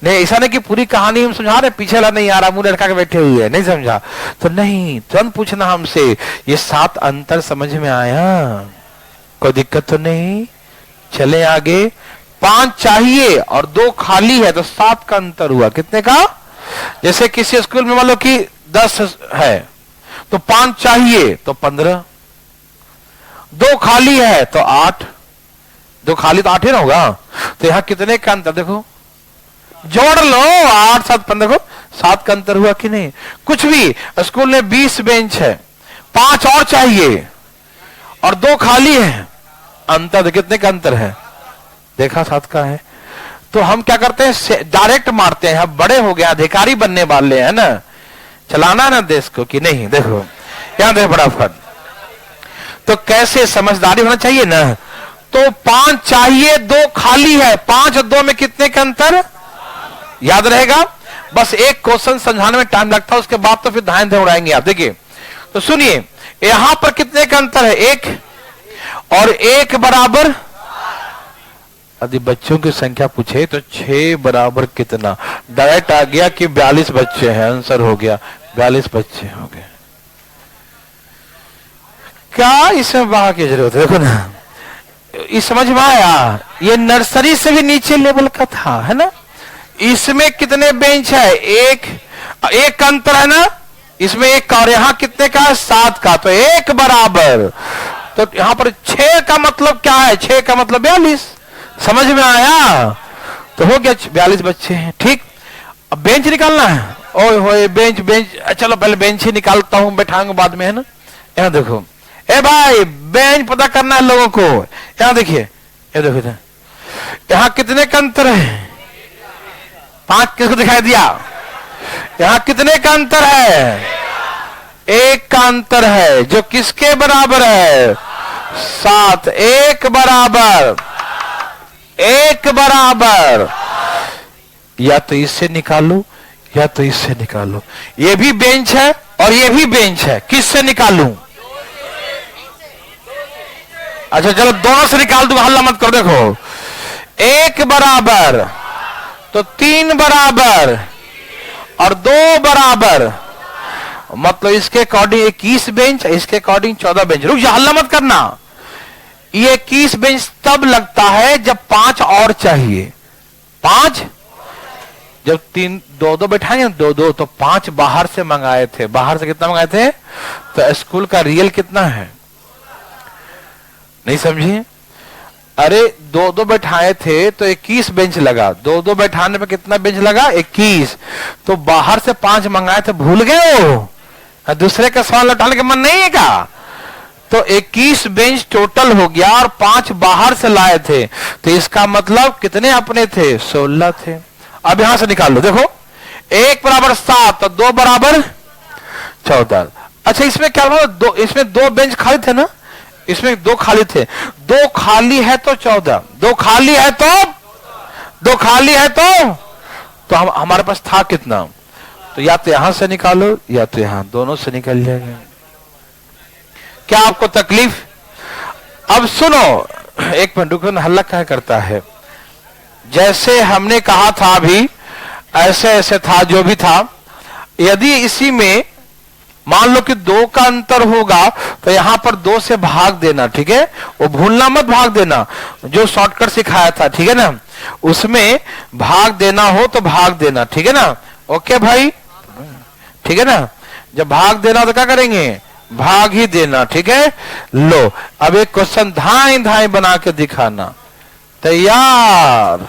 A: नहीं, ऐसा नहीं कि पूरी कहानी हम समझा रहे, पीछे ला नहीं आ रहा, मुंह लटका के बैठे हुए हैं, नहीं समझा तो नहीं, तुरंत पूछना हमसे, ये 7 अंतर समझ में आया? कोई दिक्कत तो नहीं? चले आगे। 5 चाहिए और 2 खाली है, तो 7 का अंतर हुआ। कितने का? जैसे किसी स्कूल में मान लो कि 10 है, तो 5 चाहिए तो 15, 2 खाली है तो 8, 2 खाली तो 8 ही ना होगा, तो यहां कितने का अंतर? देखो, जोड़ लो, 8 7 15, देखो 7 का अंतर हुआ कि नहीं? कुछ भी, स्कूल में 20 बेंच है, 5 और चाहिए और 2 खाली है, अंतर कितने का अंतर है? देखा, 7 का है। तो हम क्या करते हैं? डायरेक्ट मारते हैं, हम बड़े हो गए, अधिकारी बनने वाले हैं ना, चलाना ना देश को कि नहीं। देखो यहां देखो फटाफट, तो कैसे समझदारी होना चाहिए ना। तो 5 चाहिए, 2 खाली है, 5 और 2 में कितने का अंतर? याद रहेगा? बस एक क्वेश्चन समझाने में टाइम लगता है, उसके बाद तो फिर ध्यान उड़ाएंगे आप। देखिए, तो सुनिए, यहां पर कितने का अंतर है? 1 और 1 बराबर, यदि बच्चों की संख्या पूछे तो 6 बराबर कितना? डायरेक्ट आ गया कि 42 बच्चे हैं, आंसर हो गया 42 बच्चे हो गए। क्या इसमें बहा की जरूरत है? देखो ना, इस समझ में आया, ये नर्सरी से भी नीचे लेवल का था, है ना। इसमें कितने बेंच है? एक का अंतर है ना, इसमें एक का, और यहां कितने का? 7 का, तो एक बराबर। तो यहां पर 6 का मतलब क्या है? 6 का मतलब 42। समझ में आया? तो हो गया 42 बच्चे हैं, ठीक। अब बेंच निकालना है। ओए होए, बेंच बेंच, चलो पहले बेंच ही निकालता हूं, बैठाऊंगा बाद में, है ना। यहां देखो, ए भाई बेंच पता करना है लोगों को। यहां देखिए, ये देखो, यहां कितने का अंतर है? 5। किसको दिखाई दिया? यहां कितने का अंतर है? 1 का अंतर है, जो किसके बराबर है? 7। 1 बराबर, 1 बराबर। या तो इससे निकालो या तो इससे निकालो। ये भी बेंच है और ये भी बेंच है, किससे निकालूं? अच्छा चलो दोनों से निकाल दूं, हल्ला मत करो। देखो, 1 बराबर तो 3 बराबर और 2 बराबर, मतलब इसके अकॉर्डिंग 21 बेंच, इसके अकॉर्डिंग 14 बेंच। रुक जा, हल्ला मत करना। ये 21 बेंच तब लगता है जब 5 और चाहिए। 5 जब 3 2 बैठाएंगे, 2 तो 5 बाहर से मंगाए थे। बाहर से कितना मंगाए थे? तो स्कूल का रियल कितना है? नहीं समझिए? अरे 2 बैठाए थे तो 21 बेंच लगा। 2 बैठाने पे कितना बेंच लगा? 21। तो बाहर से 5 मंगाए थे, भूल गए हो? दूसरे का सवाल लौटाने का मन नहीं है क्या? तो 21 बेंच टोटल हो गया और 5 बाहर से लाए थे। तो इसका मतलब कितने अपने थे? 16 थे। अब यहां से निकाल लो। देखो, 1 बराबर 7 तो 2 बराबर 14। अच्छा इसमें क्या हुआ? इसमें 2 बेंच खाली थे ना, इसमें 2 खाली थे। 2 खाली है तो 14, 2 खाली है तो 2 खाली है तो हमारे पास था कितना? तो या तो यहां से निकालो या तो यहां, दोनों से निकल जाएगा। क्या आपको तकलीफ? अब सुनो, एक मिनट रुको ना, हल्ला क्या करता है? जैसे हमने कहा था अभी, ऐसे ऐसे था जो भी था। यदि इसी में मान लो कि 2 का अंतर होगा तो यहां पर 2 से भाग देना, ठीक है। वो भूलना मत, भाग देना, जो शॉर्टकट सिखाया था, ठीक है ना। उसमें भाग देना हो तो भाग देना, ठीक है ना। ओके भाई, ठीक है ना। जब भाग देना तो क्या करेंगे? भाग ही देना, ठीक है। लो अब एक क्वेश्चन धाई धाई बना के दिखाना। तैयार?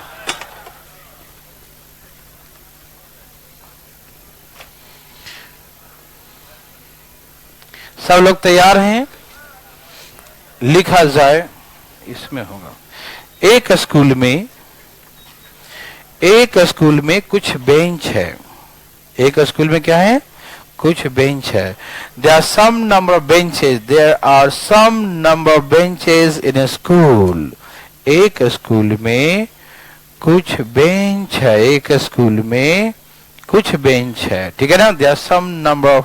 A: सब लोग तैयार हैं? लिखा जाए, इसमें होगा। एक स्कूल में कुछ बेंच है। एक स्कूल में क्या है? कुछ बेंच है। There are some number of benches. There are some number of benches in a school. एक स्कूल में कुछ बेंच है। एक स्कूल में कुछ बेंच है, ठीक है ना। There are some number of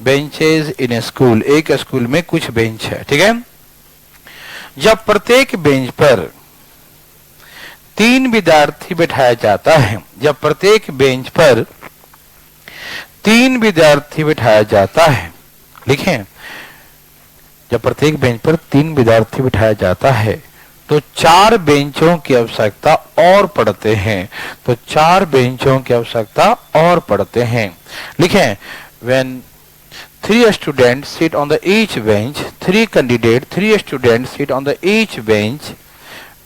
A: benches in a school. एक स्कूल में कुछ बेंच है, ठीक है। जब प्रत्येक बेंच पर 3 विद्यार्थी बैठाया जाता है, जब प्रत्येक बेंच पर 3 विद्यार्थी बिठाया जाता है, लिखें, जब प्रत्येक बेंच पर 3 विद्यार्थी बिठाया जाता है तो 4 बेंचों की आवश्यकता और पड़ते हैं। तो 4 बेंचों की आवश्यकता और पड़ते हैं। लिखें, when 3 students sit on the each bench, 3 candidates, 3 students sit on the each bench.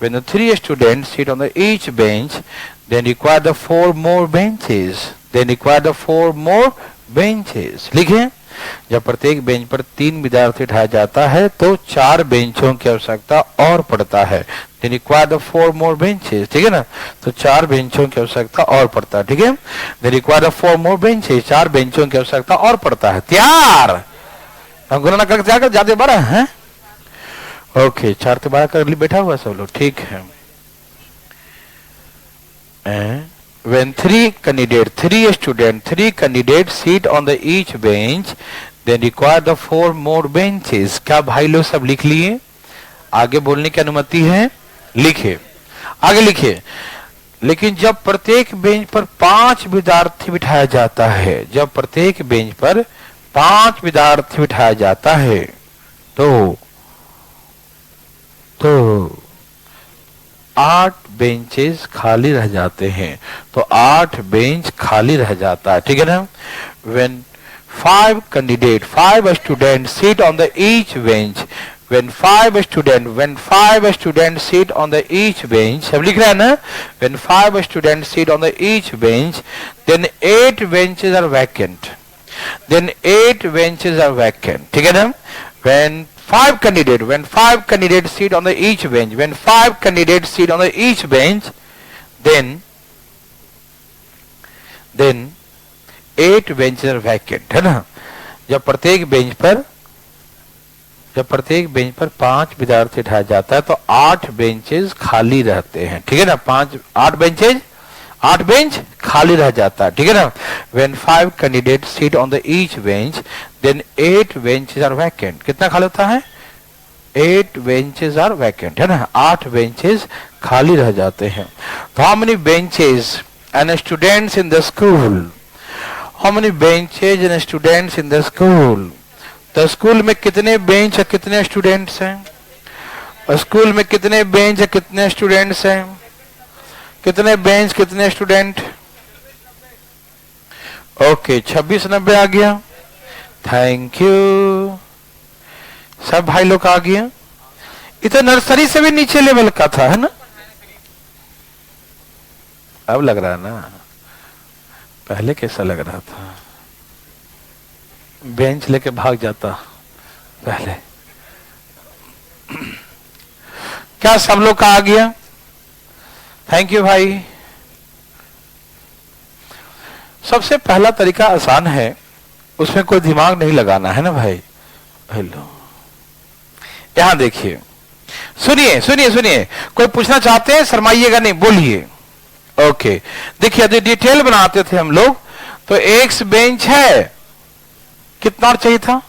A: When the 3 students sit on the each bench, then require the 4 more benches. Then require the 4 more benches. लिखें, जब प्रत्येक bench पर 3 विद्यार्थी उठाया जाता है तो 4 बेंचों की आवश्यकता और पड़ता है। Then require the 4 more benches. ठीक है ना। तो 4 बेंचों की आवश्यकता और पड़ता है, ठीक है। Then require the 4 more benches. 4 बेंचों की आवश्यकता और पड़ता है। तैयार? हम गुना ना करके तैयार कर, ज्यादा बड़ा है। ओके, 4 से 12 कर बैठा हुआ सब लोग, ठीक है। When 3 candidates sit on the each bench, then require the 4 more benches. क्या भाई लोग सब लिख लिए? आगे बोलने की अनुमति है? लिखे, आगे लिखे। लेकिन जब प्रत्येक बेंच पर 5 विद्यार्थी बिठाया जाता है, जब प्रत्येक बेंच पर 5 विद्यार्थी बिठाया जाता है तो 8 बेंचेस खाली रह जाते हैं। तो 8 बेंच खाली रह जाता है, ठीक है ना। When 5 students sit on the each bench, when 5 students sit on the each bench, सब लिख रहे हैं ना, when 5 students sit on the each bench, then 8 benches are vacant, then 8 benches are vacant, ठीक है ना। When 5 candidates sit on the each bench, when 5 candidates sit on the each bench, then 8 benches are vacant, है ना। जब प्रत्येक bench पर 5 विद्यार्थी उठाया जाता है तो 8 बेंचेस खाली रहते हैं, ठीक है ना। 8 बेंच खाली रह जाता है, ठीक है ना। When 5 candidates sit on the each bench, then 8 benches are vacant. कितना खाली होता है? 8 benches are vacant, है ना। 8 बेंचेस खाली रह जाते हैं। तो how many benches and students in the school? How many benches and students in the school? तो स्कूल में कितने बेंच और कितने स्टूडेंट्स हैं? स्कूल में कितने बेंच और कितने स्टूडेंट्स हैं? कितने बेंच कितने स्टूडेंट? ओके, 2690 आ गया। थैंक यू, सब भाई लोग आ गया। ये तो नर्सरी से भी नीचे लेवल का था, है ना। अब लग रहा है ना, पहले कैसा लग रहा था? बेंच लेके भाग जाता पहले। क्या सब लोग का आ गया? थैंक यू भाई। सबसे पहला तरीका आसान है, उसमें कोई दिमाग नहीं लगाना, है ना भाई। हेलो, यहां देखिए, सुनिए सुनिए सुनिए, कोई पूछना चाहते हैं? शर्माइएगा नहीं, बोलिए। ओके, देखिए यदि डिटेल बनाते थे हम लोग तो एक बेंच है, कितना और चाहिए था?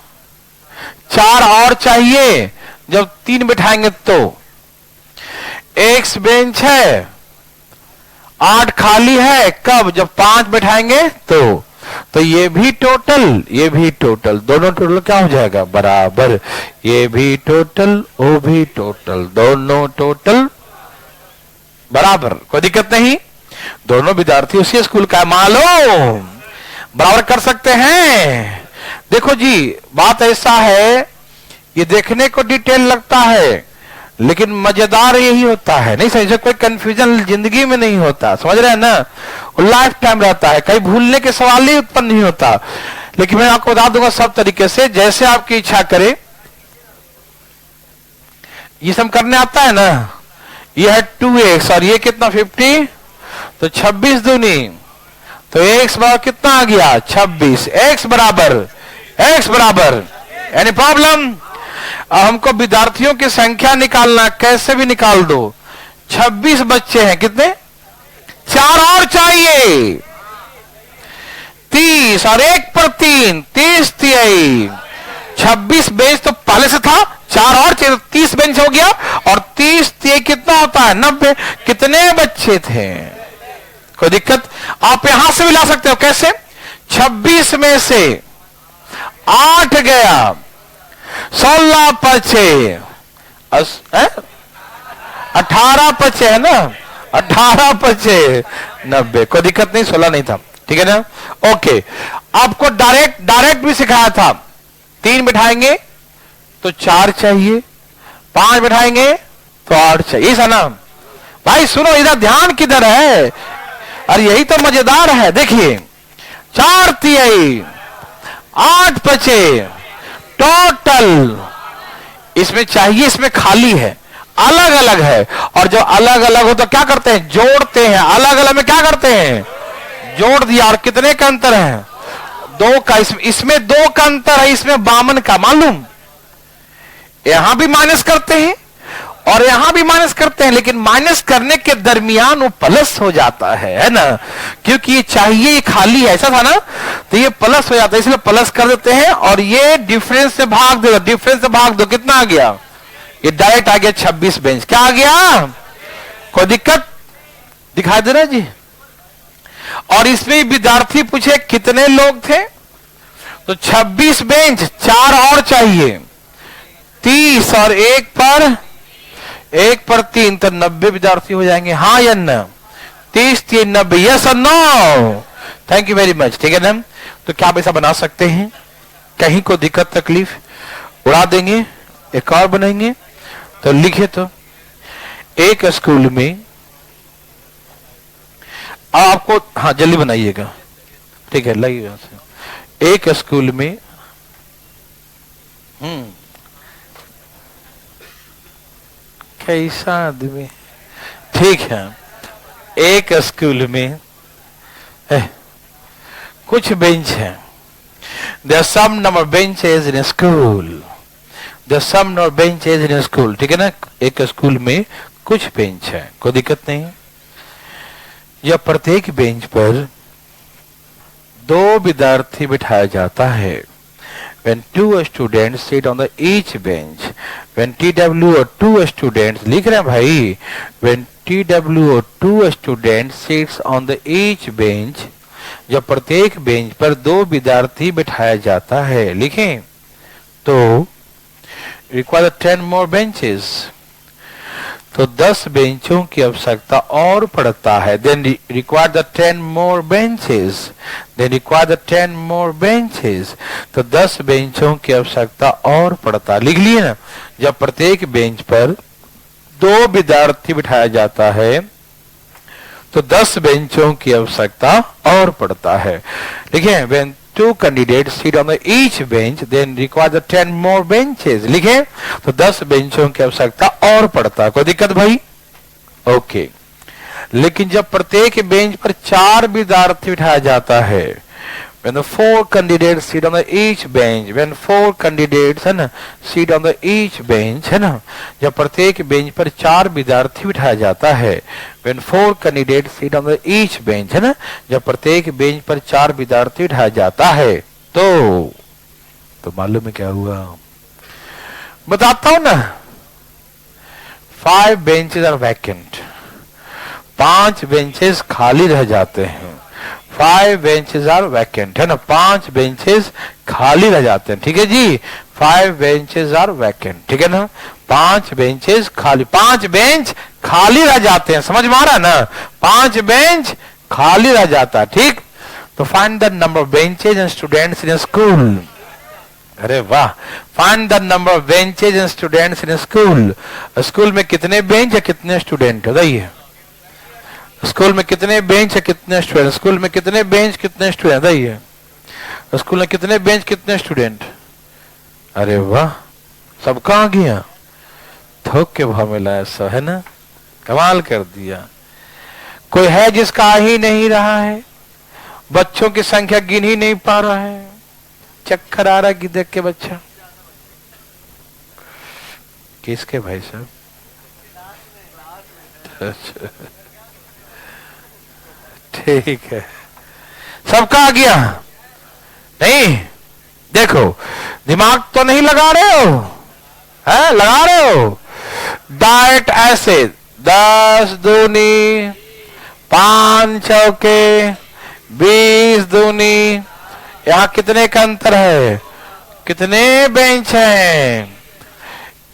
A: 4 और चाहिए। जब 3 बिठाएंगे तो एक बेंच है, 8 खाली है, कब? जब 5 बिठाएंगे तो ये भी टोटल, दोनों टोटल क्या हो जाएगा? बराबर। ये भी टोटल, वो भी टोटल, दोनों टोटल बराबर, कोई दिक्कत नहीं। दोनों विद्यार्थी उसी स्कूल का, मान लो बराबर कर सकते हैं। देखो जी, बात ऐसा है, ये देखने को डिटेल लगता है लेकिन मजेदार यही होता है। नहीं समझे? कोई कंफ्यूजन जिंदगी में नहीं होता, समझ रहे हैं ना। लाइफ टाइम रहता है, कहीं भूलने के सवाल ही उत्पन्न नहीं होता। लेकिन मैं आपको बता दूंगा सब तरीके से, जैसे आपकी इच्छा करे। ये सब करने आता है ना। ये है 2x और ये कितना 50, तो 26 दूनी, तो x बराबर कितना आ गया? 26। x बराबर एनी प्रॉब्लम? अब हमको विद्यार्थियों की संख्या निकालना, कैसे भी निकाल दो। 26 बच्चे हैं, कितने? 4 और चाहिए। 30 और 1 पर 3, 30 तिहाई। 26 बेंच तो पहले से था, 4 और चाहिए, 30 बेंच हो गया। और 30 तिहाई कितना होता है? 90। कितने बच्चे थे? कोई दिक्कत? आप यहां से भी ला सकते हो। कैसे? 26 में से 8 गया, 16 पचे 18 पचे, है ना। 18 पचे 90, कोई दिक्कत नहीं। 16 नहीं था, ठीक है ना। ओके, आपको डायरेक्ट भी सिखाया था। 3 बिठाएंगे तो 4 चाहिए, 5 बिठाएंगे तो 8 चाहिए, ऐसा ना। भाई सुनो, इधर ध्यान किधर है? और यही तो मजेदार है। देखिए, 4 तिहाई, 8 बचे, टोटल इसमें चाहिए, इसमें खाली है, अलग अलग है। और जो अलग अलग हो तो क्या करते हैं? जोड़ते हैं। अलग अलग में क्या करते हैं? जोड़ दिया। और कितने का अंतर है? 2 का। इसमें 2 का अंतर है, इसमें 52 का। मालूम? यहां भी माइनस करते हैं और यहां भी माइनस करते हैं, लेकिन माइनस करने के दरमियान वो प्लस हो जाता है ना। क्योंकि ये चाहिए, ये खाली है, ऐसा था ना, तो ये प्लस हो जाता है, इसलिए प्लस कर देते हैं। और ये डिफरेंस से भाग दो, डिफरेंस से भाग दो, कितना आ गया? ये डायरेक्ट आ गया 26 बेंच। क्या आ गया? कोई दिक्कत? दिखाई दे रहा है जी। और इसमें विद्यार्थी पूछे कितने लोग थे, तो 26 बेंच, 4 और चाहिए, 30 और एक पर 3, तो 90 विद्यार्थी हो जाएंगे। हाँ या ना? 30 3 90, यस और no? Thank you very much. ठीक है ना? तो क्या आप ऐसा बना सकते हैं? कहीं को दिक्कत तकलीफ उड़ा देंगे, एक और बनाएंगे। तो लिखे तो एक स्कूल में आपको, हाँ जल्दी बनाइएगा, ठीक है, लगिएगा से। एक स्कूल में कैसा आदमी, ठीक है, एक स्कूल में कुछ बेंच है। There are some number of benches in a school. There are some number of benches in a school. ठीक है ना? एक स्कूल में कुछ बेंच है, कोई दिक्कत नहीं। जब प्रत्येक बेंच पर 2 विद्यार्थी बिठाया जाता है, when 2 students sit on the each bench, when TW or 2 students, लिख रहे हैं भाई, when TW or 2 students sits on the each bench, जब प्रत्येक बेंच पर 2 विद्यार्थी बिठाया जाता है, लिखें, तो require 10 more benches, तो 10 बेंचों की आवश्यकता और पड़ता है। Then require the 10 more benches, then require the 10 more benches, तो 10 बेंचों की आवश्यकता और पड़ता है। लिख लिए ना? जब प्रत्येक बेंच पर 2 विद्यार्थी बिठाया जाता है, तो 10 बेंचों की आवश्यकता और पड़ता है। लिखें, when 2 candidates sit on the each bench, then require the 10 more benches. लिखें, तो 10 बेंचों की आवश्यकता और पड़ता है। कोई दिक्कत भाई? ओके। लेकिन जब प्रत्येक बेंच पर 4 विद्यार्थी बिठाया जाता है, when the 4 candidates sit on the each bench, when 4 candidates है ना sit on the each bench, है ना, जब प्रत्येक बेंच पर 4 विद्यार्थी बिठाया जाता है, when 4 candidates sit on the each bench, है ना, जब प्रत्येक बेंच पर 4 विद्यार्थी बिठाया जाता है, तो मालूम है क्या हुआ? बताता हूं ना। 5 benches are vacant, 5 बेंचेस खाली रह जाते हैं। 5 benches are vacant, है ना, 5 बेंचेस खाली रह जाते हैं। ठीक है जी, 5 benches are vacant, ठीक है ना, 5 बेंचेस खाली, 5 बेंच खाली रह जाते हैं। समझ में आ रहा है ना? 5 बेंच खाली रह जाता है। ठीक, तो find the number of benches and students in school. अरे वाह, find the number of benches and students in school. School में कितने बेंच या कितने स्टूडेंट? बताइए, स्कूल में कितने बेंच है कितने स्टूडेंट? स्कूल में कितने बेंच कितने स्टूडेंट? बताइए, स्कूल में कितने बेंच कितने स्टूडेंट? अरे वाह, सब कहां गया? थोक के भाव में लाया सब, है ना, कमाल कर दिया। कोई है जिसका आ ही नहीं रहा है, बच्चों की संख्या गिन ही नहीं पा रहा है, चक्कर आ रहा कि देख के बच्चा। किसके भाई साहब? ठीक है, सबका आ गया? नहीं, देखो दिमाग तो नहीं लगा रहे हो, है लगा रहे हो? डायरेक्ट ऐसे 10 दूनी 5 चौके 20 दूनी, यहां कितने का अंतर है, कितने बेंच हैं?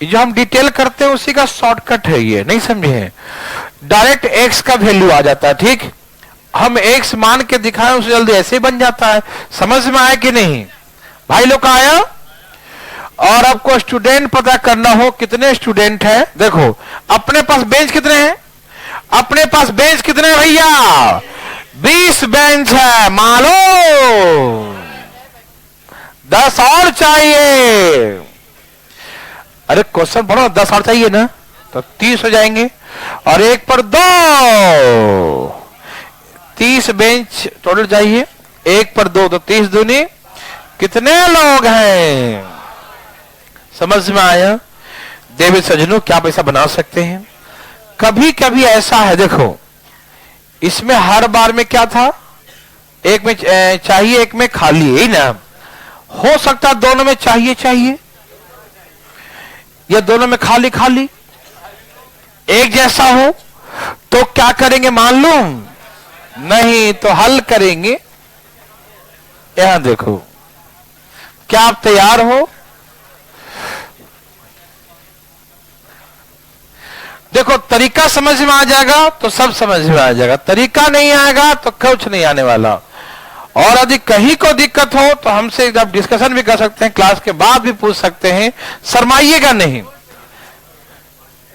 A: जो हम डिटेल करते हैं उसी का शॉर्टकट है ये, नहीं समझे? डायरेक्ट एक्स का वैल्यू आ जाता है। ठीक, हम एक्स मान के दिखाएं उसे जल्दी ऐसे बन जाता है। समझ में आया कि नहीं भाई लोग? आया? और आपको स्टूडेंट पता करना हो कितने स्टूडेंट हैं, देखो अपने पास बेंच कितने हैं? अपने पास बेंच कितने हैं भैया? 20 बेंच है। मान लो 10 और चाहिए। अरे क्वेश्चन पढ़ो, 10 और चाहिए ना, तो 30 हो जाएंगे, और 1 पर 2, 30 बेंच टोटल चाहिए। 1 पर 2 तो 30 दूनी कितने लोग हैं? समझ में आया? देवी सज्जनों, क्या पैसा बना सकते हैं? कभी कभी ऐसा है, देखो इसमें हर बार में क्या था, एक में चाहिए एक में खाली है ना। हो सकता है दोनों में चाहिए या दोनों में खाली एक जैसा हो, तो क्या करेंगे मालूम? नहीं तो हल करेंगे। यहां देखो, क्या आप तैयार हो? देखो, तरीका समझ में आ जाएगा तो सब समझ में आ जाएगा, तरीका नहीं आएगा तो कुछ नहीं आने वाला। और यदि कहीं को दिक्कत हो तो हमसे जब डिस्कशन भी कर सकते हैं, क्लास के बाद भी पूछ सकते हैं, शर्माइएगा नहीं,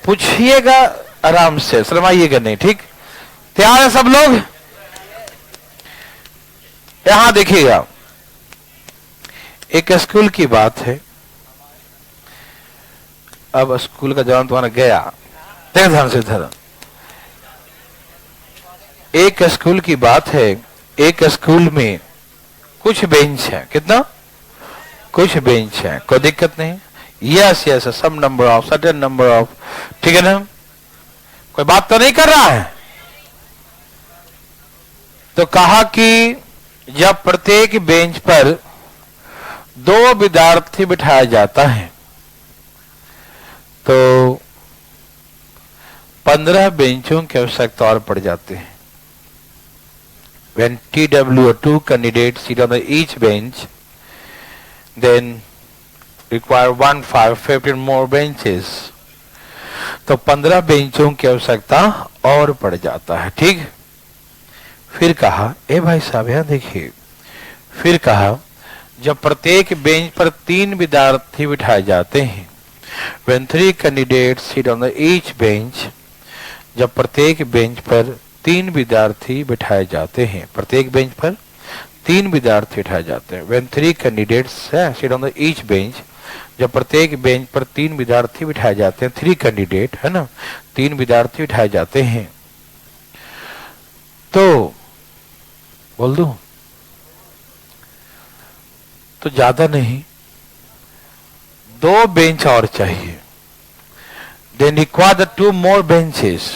A: पूछिएगा आराम से, शर्माइएगा नहीं, ठीक? तैयार है सब लोग? यहां देखिएगा, एक स्कूल की बात है। अब स्कूल का जवान तुम्हारा गया, देख ध्यान से इधर। एक स्कूल की बात है, एक स्कूल में कुछ बेंच है, कितना? कुछ बेंच है, कोई दिक्कत नहीं। Yes yes, some number of, certain number of, ठीक है ना? कोई बात तो नहीं कर रहा है? तो कहा कि जब प्रत्येक बेंच पर 2 विद्यार्थी बिठाया जाता है तो 15 बेंचों की आवश्यकता और पड़ जाते हैं। When TW2 candidates sit on each bench, then require 15 more benches. तो 15 बेंचों की आवश्यकता और पड़ जाता है, ठीक? फिर कहा, ए भाई साहब यहां देखिए, फिर कहा जब प्रत्येक बेंच पर 3 विद्यार्थी बिठाए जाते हैं, when 3 candidates sit on each bench, जब प्रत्येक बेंच पर 3 विद्यार्थी बिठाए जाते हैं, प्रत्येक बेंच पर 3 विद्यार्थी बिठाए जाते हैं, when 3 candidates sit on each bench, जब प्रत्येक बेंच पर 3 विद्यार्थी बिठाए जाते हैं, 3 कैंडिडेट है ना, 3 विद्यार्थी बिठाए जाते हैं, तो बोल दूं तो ज्यादा नहीं, 2 बेंच और चाहिए। Then require 2 more benches.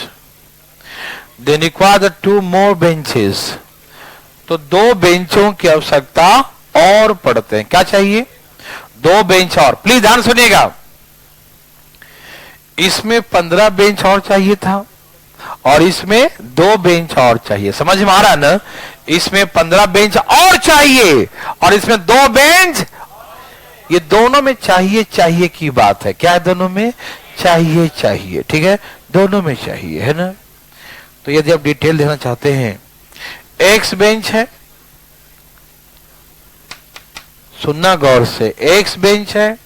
A: Then require 2 more benches. तो 2 बेंचों की आवश्यकता और पड़ते हैं। क्या चाहिए? 2 बेंच और। प्लीज ध्यान सुनिएगा, इसमें 15 बेंच और चाहिए था और इसमें 2 बेंच और चाहिए। समझ में आ रहा है ना? इसमें 15 बेंच और चाहिए और इसमें 2 बेंच। ये दोनों में चाहिए चाहिए की बात है। क्या है? दोनों में चाहिए चाहिए, ठीक है? दोनों में चाहिए, है ना? तो यदि आप डिटेल देना चाहते हैं, एक्स बेंच है, सुनना गौर से, एक्स बेंच है,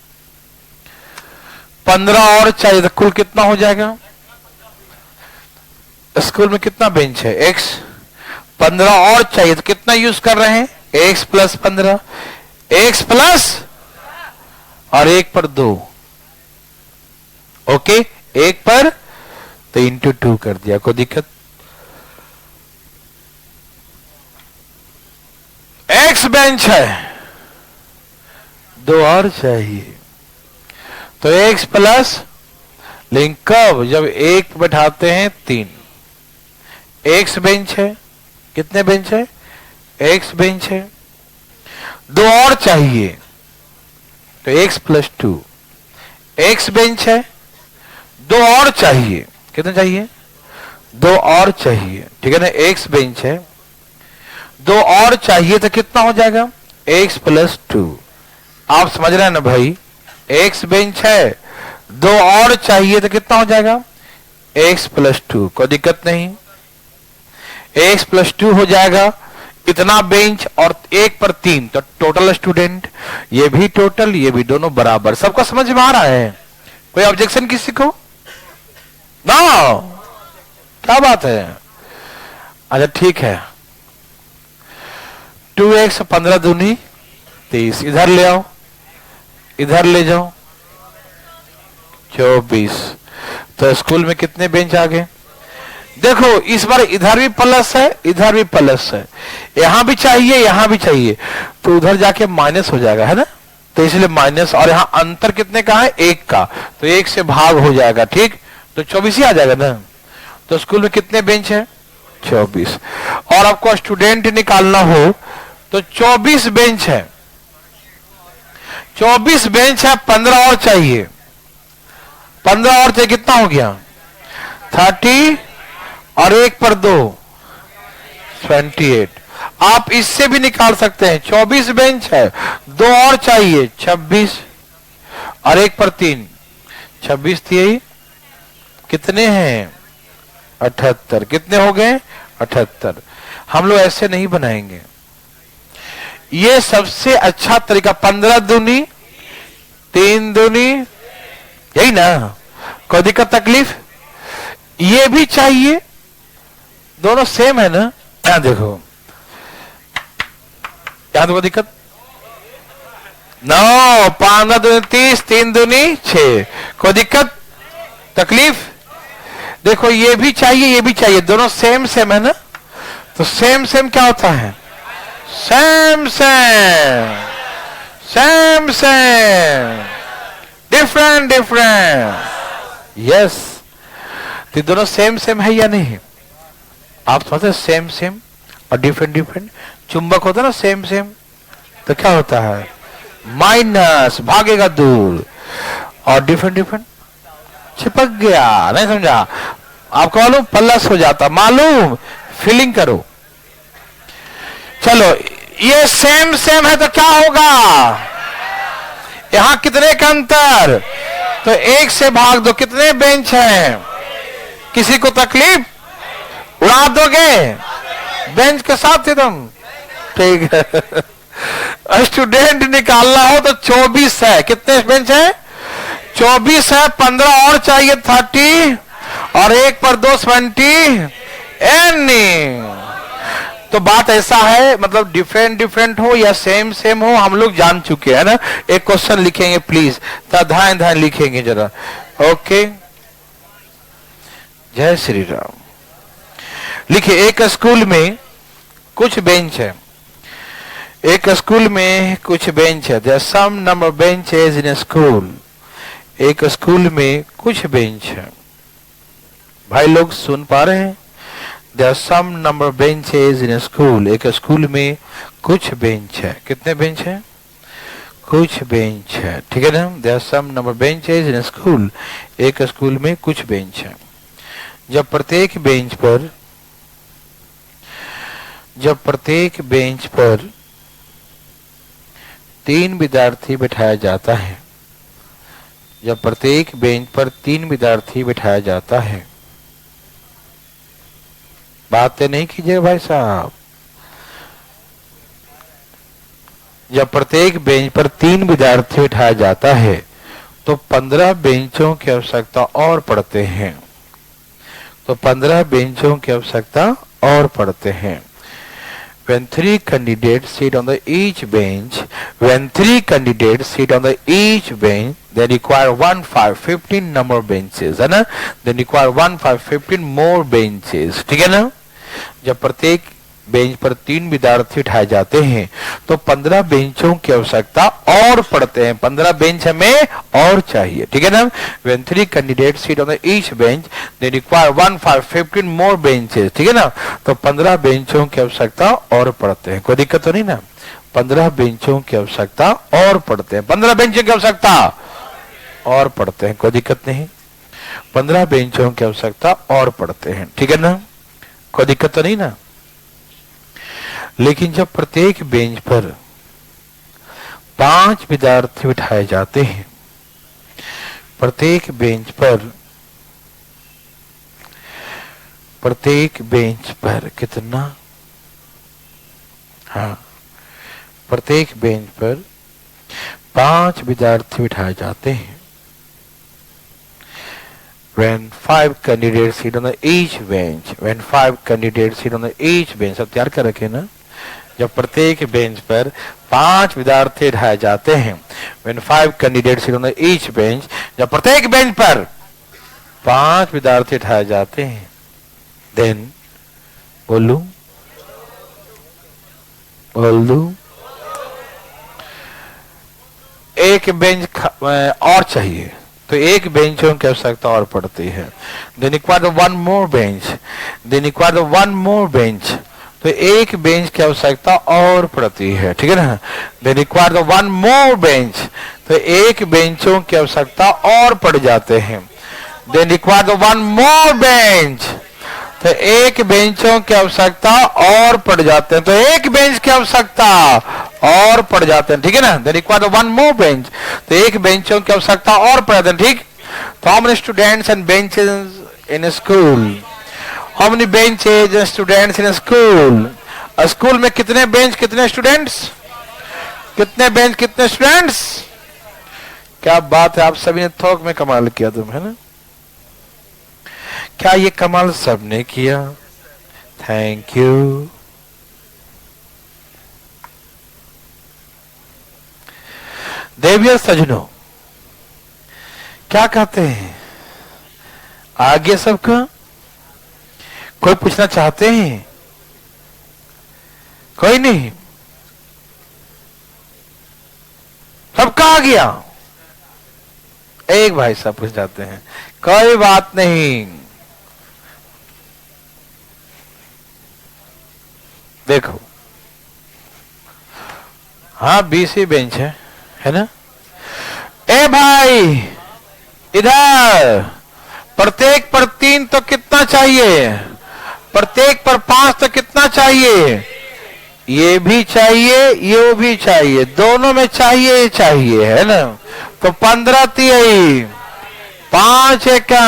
A: 15 और चाहिए तो कुल कितना हो जाएगा? स्कूल में कितना बेंच है? एक्स, 15 और चाहिए तो कितना यूज कर रहे हैं? एक्स प्लस 15, एक्स प्लस और 1 पर 2, ओके? 1 पर तो इंटू 2 कर दिया, कोई दिक्कत? एक्स बेंच है, 2 और चाहिए तो एक्स प्लस, लेकिन कब? जब 1 बैठाते हैं 3। एक्स बेंच है, कितने बेंच है? एक्स बेंच है, 2 और चाहिए तो एक्स प्लस 2। एक्स बेंच है, 2 और चाहिए, कितने चाहिए? 2 और चाहिए, ठीक है ना? एक्स बेंच है, 2 और चाहिए तो कितना हो जाएगा? X plus 2। आप समझ रहे हैं ना भाई? एक्स बेंच है, 2 और चाहिए तो कितना हो जाएगा? एक्स प्लस 2, कोई दिक्कत नहीं, एक्स प्लस 2 हो जाएगा। इतना बेंच और 1 पर 3 तो टोटल स्टूडेंट, ये भी टोटल, ये भी, दोनों बराबर। सबको समझ में आ रहा है? कोई ऑब्जेक्शन किसी को? ना, क्या बात है? अच्छा ठीक है, 2x 15 दूनी 30, इधर ले आओ, इधर ले जाओ, 24। तो स्कूल में कितने बेंच आ गए? देखो इस बार इधर भी प्लस है, इधर भी प्लस है, यहां भी चाहिए, यहां भी चाहिए, तो उधर जाके माइनस हो जाएगा, है ना? तो इसलिए माइनस, और यहां अंतर कितने का है? 1 का, तो 1 से भाग हो जाएगा, ठीक? तो 24 ही आ जाएगा ना? तो स्कूल में कितने बेंच है? 24। और आपको स्टूडेंट निकालना हो तो 24 बेंच है, 24 बेंच है, 15 और चाहिए, 15 और चाहिए, कितना हो गया? 30 और 1 पर 2 28। आप इससे भी निकाल सकते हैं, 24 बेंच है, 2 और चाहिए 26 और 1 पर 3 26 थी, कितने हैं 78। कितने हो गए 78। हम लोग ऐसे नहीं बनाएंगे, ये सबसे अच्छा तरीका। 15 दूनी 3 दूनी, यही ना, कोई दिक्कत तकलीफ? ये भी चाहिए, दोनों सेम है ना। यहां देखो, यहां देखो दिक्कत 9, 15 दूनी 30, 3 दूनी 6, कोई दिक्कत तकलीफ? देखो ये भी चाहिए, ये भी चाहिए, दोनों सेम सेम है ना। तो सेम सेम क्या होता है? Same same, same same, different different. Yes, तो दोनों सेम सेम है या नहीं? आप समझते सेम सेम और डिफरेंट डिफरेंट। चुंबक होता है ना सेम सेम, तो क्या होता है? माइनस, भागेगा दूर, और डिफरेंट डिफरेंट चिपक गया। नहीं समझा? आपको मालूम प्लस हो जाता, मालूम? फीलिंग करो। चलो, ये सेम सेम है तो क्या होगा? यहां कितने का अंतर? तो 1 से भाग दो। कितने बेंच हैं? किसी को तकलीफ? उड़ा दोगे बेंच के साथ एकदम, ठीक है। स्टूडेंट निकालना हो तो 24 है। कितने बेंच है? 24 है, 15 और चाहिए 30, और 1 पर 2 20। एनी, तो बात ऐसा है, मतलब डिफरेंट डिफरेंट हो या सेम सेम हो, हम लोग जान चुके हैं ना। एक क्वेश्चन लिखेंगे प्लीज, ध्यान ध्यान लिखेंगे जरा। ओके, जय श्री राम। लिखिए, एक स्कूल में कुछ बेंच है, एक स्कूल में कुछ बेंच है। There some number benches in a school. एक स्कूल में कुछ बेंच है। भाई लोग सुन पा रहे हैं? There some number benches in a school. एक स्कूल में कुछ बेंच है। कितने बेंच है? कुछ बेंच है, ठीक है ना। There some number benches in a school. एक स्कूल में कुछ बेंच है। जब प्रत्येक बेंच पर 3 विद्यार्थी बिठाया जाता है, जब प्रत्येक बेंच पर 3 विद्यार्थी बिठाया जाता है, बातें नहीं कीजिए भाई साहब। जब प्रत्येक बेंच पर 3 विद्यार्थी बिठाया जाता है तो 15 बेंचों की आवश्यकता और पड़ते हैं। तो 15 बेंचों की आवश्यकता और पड़ते हैं। When 3 candidates sit on the each bench, they require 1 5 15 number benches, है ना। They require 1 5 15 more benches, ठीक है ना। जब प्रत्येक बेंच पर 3 विद्यार्थी उठाए जाते हैं तो 15 बेंचों की आवश्यकता और पड़ते हैं। 15 बेंच हमें और चाहिए, ठीक है ना। When 3 candidates sit on the each bench, they require 1 5 15 more benches, ठीक है ना। तो 15 बेंचों की आवश्यकता और पड़ते हैं। कोई दिक्कत तो नहीं ना? 15 बेंचों की आवश्यकता और पड़ते हैं। 15 बेंचों की आवश्यकता और पड़ते हैं, कोई दिक्कत नहीं। 15 बेंचों की आवश्यकता और पड़ते हैं, ठीक है ना। कोई दिक्कत तो नहीं ना। लेकिन जब प्रत्येक बेंच पर 5 विद्यार्थी बिठाए जाते हैं, प्रत्येक बेंच पर कितना? हाँ, प्रत्येक बेंच पर 5 विद्यार्थी बिठाए जाते हैं। When 5 candidates sit on each bench, सब तैयार कर रखे ना। जब प्रत्येक बेंच पर 5 विद्यार्थी बिठाए जाते हैं, When 5 candidates sit on each bench, जब प्रत्येक बेंच पर 5 विद्यार्थी बिठाए जाते हैं, then बोल दू एक बेंच और चाहिए, तो एक बेंचों की आवश्यकता और पड़ती है। Then require one more bench, तो एक बेंच की आवश्यकता और पड़ती है, ठीक है ना। Then require one more bench, तो एक बेंचों की आवश्यकता और पड़ जाते हैं। Then require one more bench, तो एक बेंचों की आवश्यकता और पड़ जाते हैं, तो एक बेंच की आवश्यकता और पड़ जाते हैं, ठीक है ना। They require one more bench, तो एक बेंचों की आवश्यकता और पड़ जाते हैं, ठीक। तो how many students and benches in school, how many benches and students in school. School में कितने बेंच कितने स्टूडेंट्स, कितने बेंच कितने स्टूडेंट्स। क्या बात है, आप सभी ने थोक में कमाल किया तुम, है ना। क्या ये कमाल सबने किया, थैंक यू। देविया सजनों, क्या कहते हैं आगे सबका, कोई पूछना चाहते हैं, कोई नहीं, सबका आ गया। एक भाई साहब पूछ जाते हैं, कोई बात नहीं। देखो हाँ 20 ही बेंच है ना। ए भाई इधर, प्रत्येक पर 3 तो कितना चाहिए, प्रत्येक पर 5 तो कितना चाहिए, ये भी चाहिए ये भी चाहिए, दोनों में चाहिए चाहिए, है ना। तो 15 तिहाई 5 एका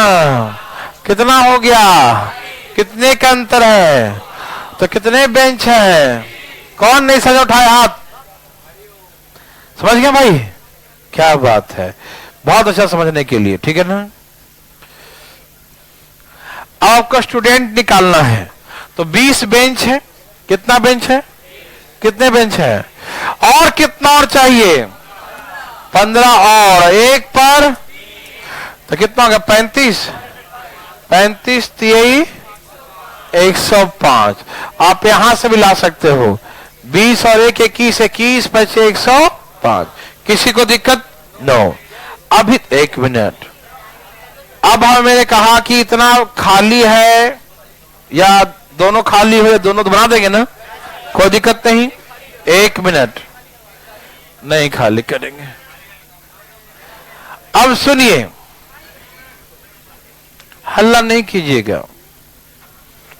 A: कितना हो गया, कितने का अंतर है, तो कितने बेंच है। कौन नहीं समझ उठाए हाथ, समझ गया भाई, क्या बात है, बहुत अच्छा समझने के लिए, ठीक है ना। आपका स्टूडेंट निकालना है, तो 20 बेंच है, कितना बेंच है, कितने बेंच है, और कितना और चाहिए, 15 और एक पर, तो कितना हो गया 35, 35 तिहाई 105। आप यहां से भी ला सकते हो, 20 और 1 21, 21 बचे 105। किसी को दिक्कत नो। अभी 1 मिनट, अब मैंने कहा कि इतना खाली है या दोनों खाली हुए, दोनों तो बना देंगे ना, कोई दिक्कत नहीं। 1 मिनट नहीं खाली करेंगे। अब सुनिए, हल्ला नहीं कीजिएगा,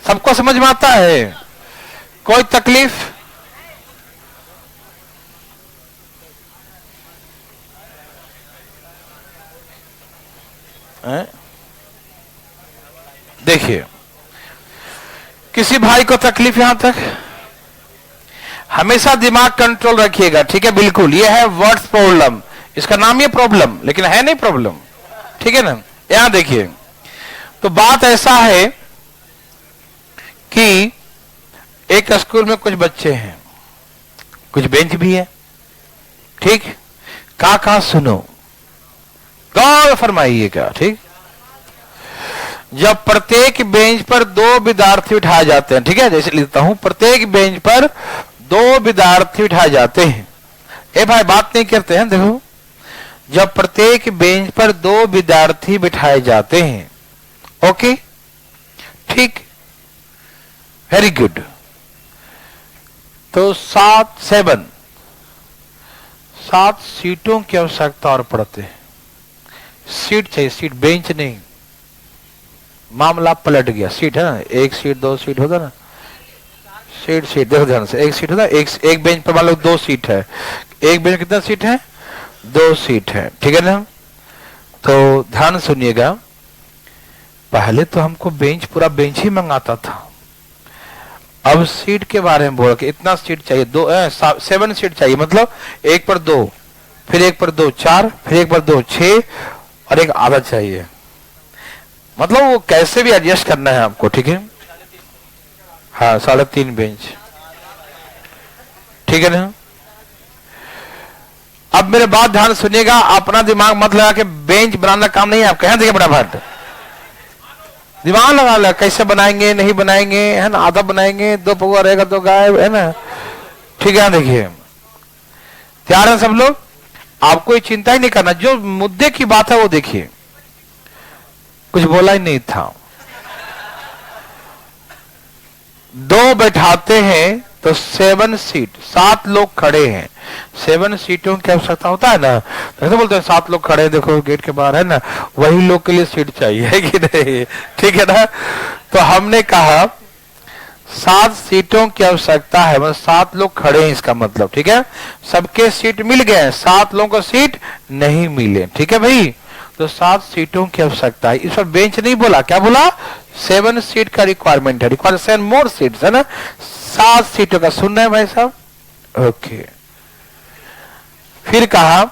A: सबको समझ में आता है, कोई तकलीफ है? देखिए किसी भाई को तकलीफ यहां तक, हमेशा दिमाग कंट्रोल रखिएगा, ठीक है। बिल्कुल ये है वर्ड्स प्रॉब्लम, इसका नाम ये प्रॉब्लम, लेकिन है नहीं प्रॉब्लम, ठीक है ना। यहां देखिए, तो बात ऐसा है कि एक स्कूल में कुछ बच्चे हैं, कुछ बेंच भी है, ठीक। कहा सुनो, गौर फरमाइएगा, ठीक। जब प्रत्येक बेंच पर 2 विद्यार्थी उठाए जाते हैं, ठीक है, जैसे लिखता हूं, प्रत्येक बेंच पर 2 विद्यार्थी उठाए जाते हैं। ए भाई बात नहीं करते हैं, देखो, जब प्रत्येक बेंच पर 2 विद्यार्थी बिठाए जाते हैं, ओके, ठीक, वेरी गुड। तो 7 सीटों की आवश्यकता और पड़ते हैं, सीट चाहिए, सीट, बेंच नहीं। मामला पलट गया, सीट है ना, 1 सीट 2 सीट होता ना, सीट देखो ध्यान से, 1 सीट होता, एक बेंच पर मान लो 2 सीट है, एक बेंच कितना सीट है, 2 सीट है, ठीक है ना। तो ध्यान सुनिएगा, पहले तो हमको बेंच, पूरा बेंच ही मंगाता था, अब सीट के बारे में बोल के इतना सीट चाहिए, 7 सीट चाहिए, मतलब 1 पर 2, फिर 1 पर 2 4, फिर 1 पर 2 6 और एक आधा चाहिए, मतलब वो कैसे भी एडजस्ट करना है आपको, ठीक है। हाँ 3.5 बेंच, ठीक है ना। अब मेरे बात ध्यान सुनिएगा, अपना दिमाग मत लगा के बेंच बनाना काम नहीं है आपका, देखिए फटाफट दिमाग लगा ला, कैसे बनाएंगे नहीं बनाएंगे, है ना, आधा बनाएंगे, 2 पौवा रहेगा 2 गाय, है ना, ठीक है। देखिए तैयार है सब लोग, आपको ये चिंता ही नहीं करना, जो मुद्दे की बात है वो देखिए, कुछ बोला ही नहीं था। 2 बैठाते हैं तो 7 सीट, 7 लोग खड़े हैं, 7 सीटों की आवश्यकता होता है ना, तो बोलते हैं 7 लोग खड़े हैं, देखो गेट के बाहर है ना, वही लोग के लिए सीट चाहिए है कि नहीं, ठीक है ना। तो हमने कहा 7 सीटों की आवश्यकता है, मतलब 7 लोग खड़े हैं इसका मतलब, ठीक है। सबके सीट मिल गए, 7 लोगों को सीट नहीं मिले, ठीक है भाई। तो 7 सीटों की आवश्यकता है। इस पर बेंच नहीं बोला, क्या बोला, 7 सीट का रिक्वायरमेंट है, रिक्वायर 7 मोर सीट्स है ना, 7 सीटों का। सुन रहे हैं भाई साहब, ओके। फिर कहा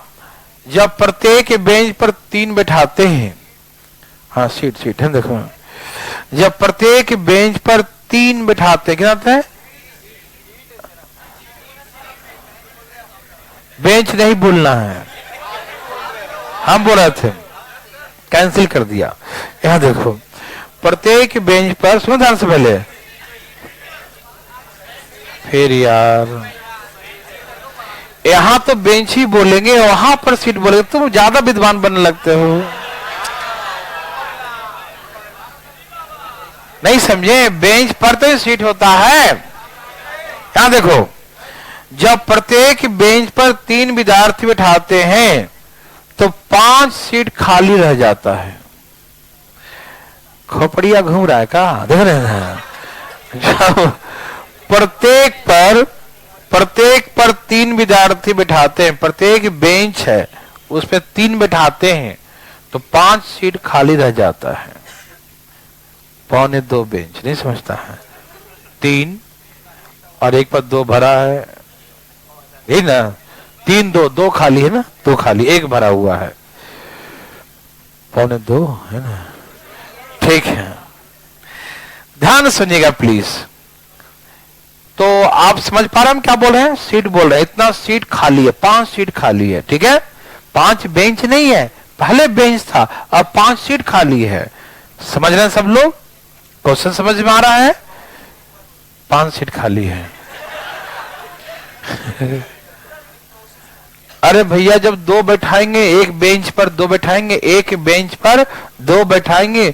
A: जब प्रत्येक बेंच पर 3 बैठाते हैं, हाँ सीट है देखो, जब प्रत्येक बेंच पर 3 बैठाते हैं, क्या होता है, बेंच नहीं बोलना है, हम बोल रहे थे, कैंसिल कर दिया। यहां देखो प्रत्येक बेंच पर, सुनो ध्यान से पहले, फिर यार यहां तो बेंच ही बोलेंगे, वहां पर सीट बोलेंगे, तुम ज्यादा विद्वान बनने लगते हो, नहीं समझे, बेंच पर तो ही सीट होता है। यहां देखो जब प्रत्येक बेंच पर 3 विद्यार्थी बैठाते हैं तो 5 सीट खाली रह जाता है। खोपड़िया घूम रहा है का, देख रहे हैं, जब प्रत्येक पर 3 विद्यार्थी बैठाते हैं, प्रत्येक बेंच है उस पर 3 बैठाते हैं तो 5 सीट खाली रह जाता है। 1.25 बेंच, नहीं समझता है, 3 और एक पर 2 भरा है, यही ना, 3 2 खाली है ना, 2 खाली, 1 भरा हुआ है, 1.25 है ना, ठीक है। ध्यान सुनिएगा प्लीज। तो आप समझ पा रहे हैं हम क्या बोल रहे हैं, सीट बोल रहे हैं, इतना सीट खाली है, 5 सीट खाली है, ठीक है। 5 बेंच नहीं है, पहले बेंच था, अब 5 सीट खाली है। समझ रहे हैं सब लोग, क्वेश्चन समझ में आ रहा है, 5 सीट खाली है। अरे भैया जब 2 बैठाएंगे, एक बेंच पर 2 बैठाएंगे, एक बेंच पर 2 बैठाएंगे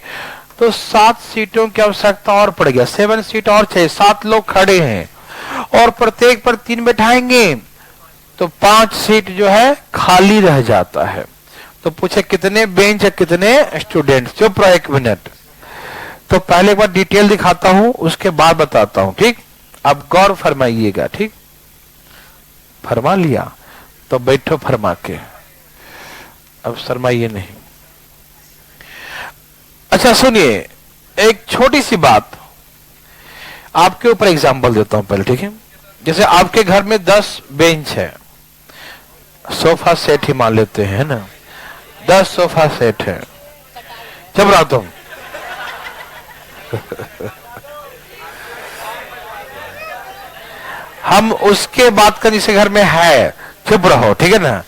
A: तो 7 सीटों की आवश्यकता और पड़ गया, 7 सीट और चाहिए, 7 लोग खड़े हैं और प्रत्येक पर 3 बैठाएंगे तो 5 सीट जो है खाली रह जाता है। तो पूछे कितने बेंच है, कितने स्टूडेंट्स, चुप रहो 1 मिनट। तो पहले एक बार डिटेल दिखाता हूं, उसके बाद बताता हूं, ठीक। अब गौर फरमाइएगा, ठीक, फरमा लिया तो बैठो फरमा के, अब शर्माइए नहीं। अच्छा सुनिए, एक छोटी सी बात आपके ऊपर एग्जांपल देता हूं पहले, ठीक है। जैसे आपके घर में 10 बेंच है, सोफा सेट ही मान लेते हैं ना, 10 सोफा सेट है, चुप रहो तुम। हम उसके बात का जिसके घर में है, चुप रहो, ठीक है ना।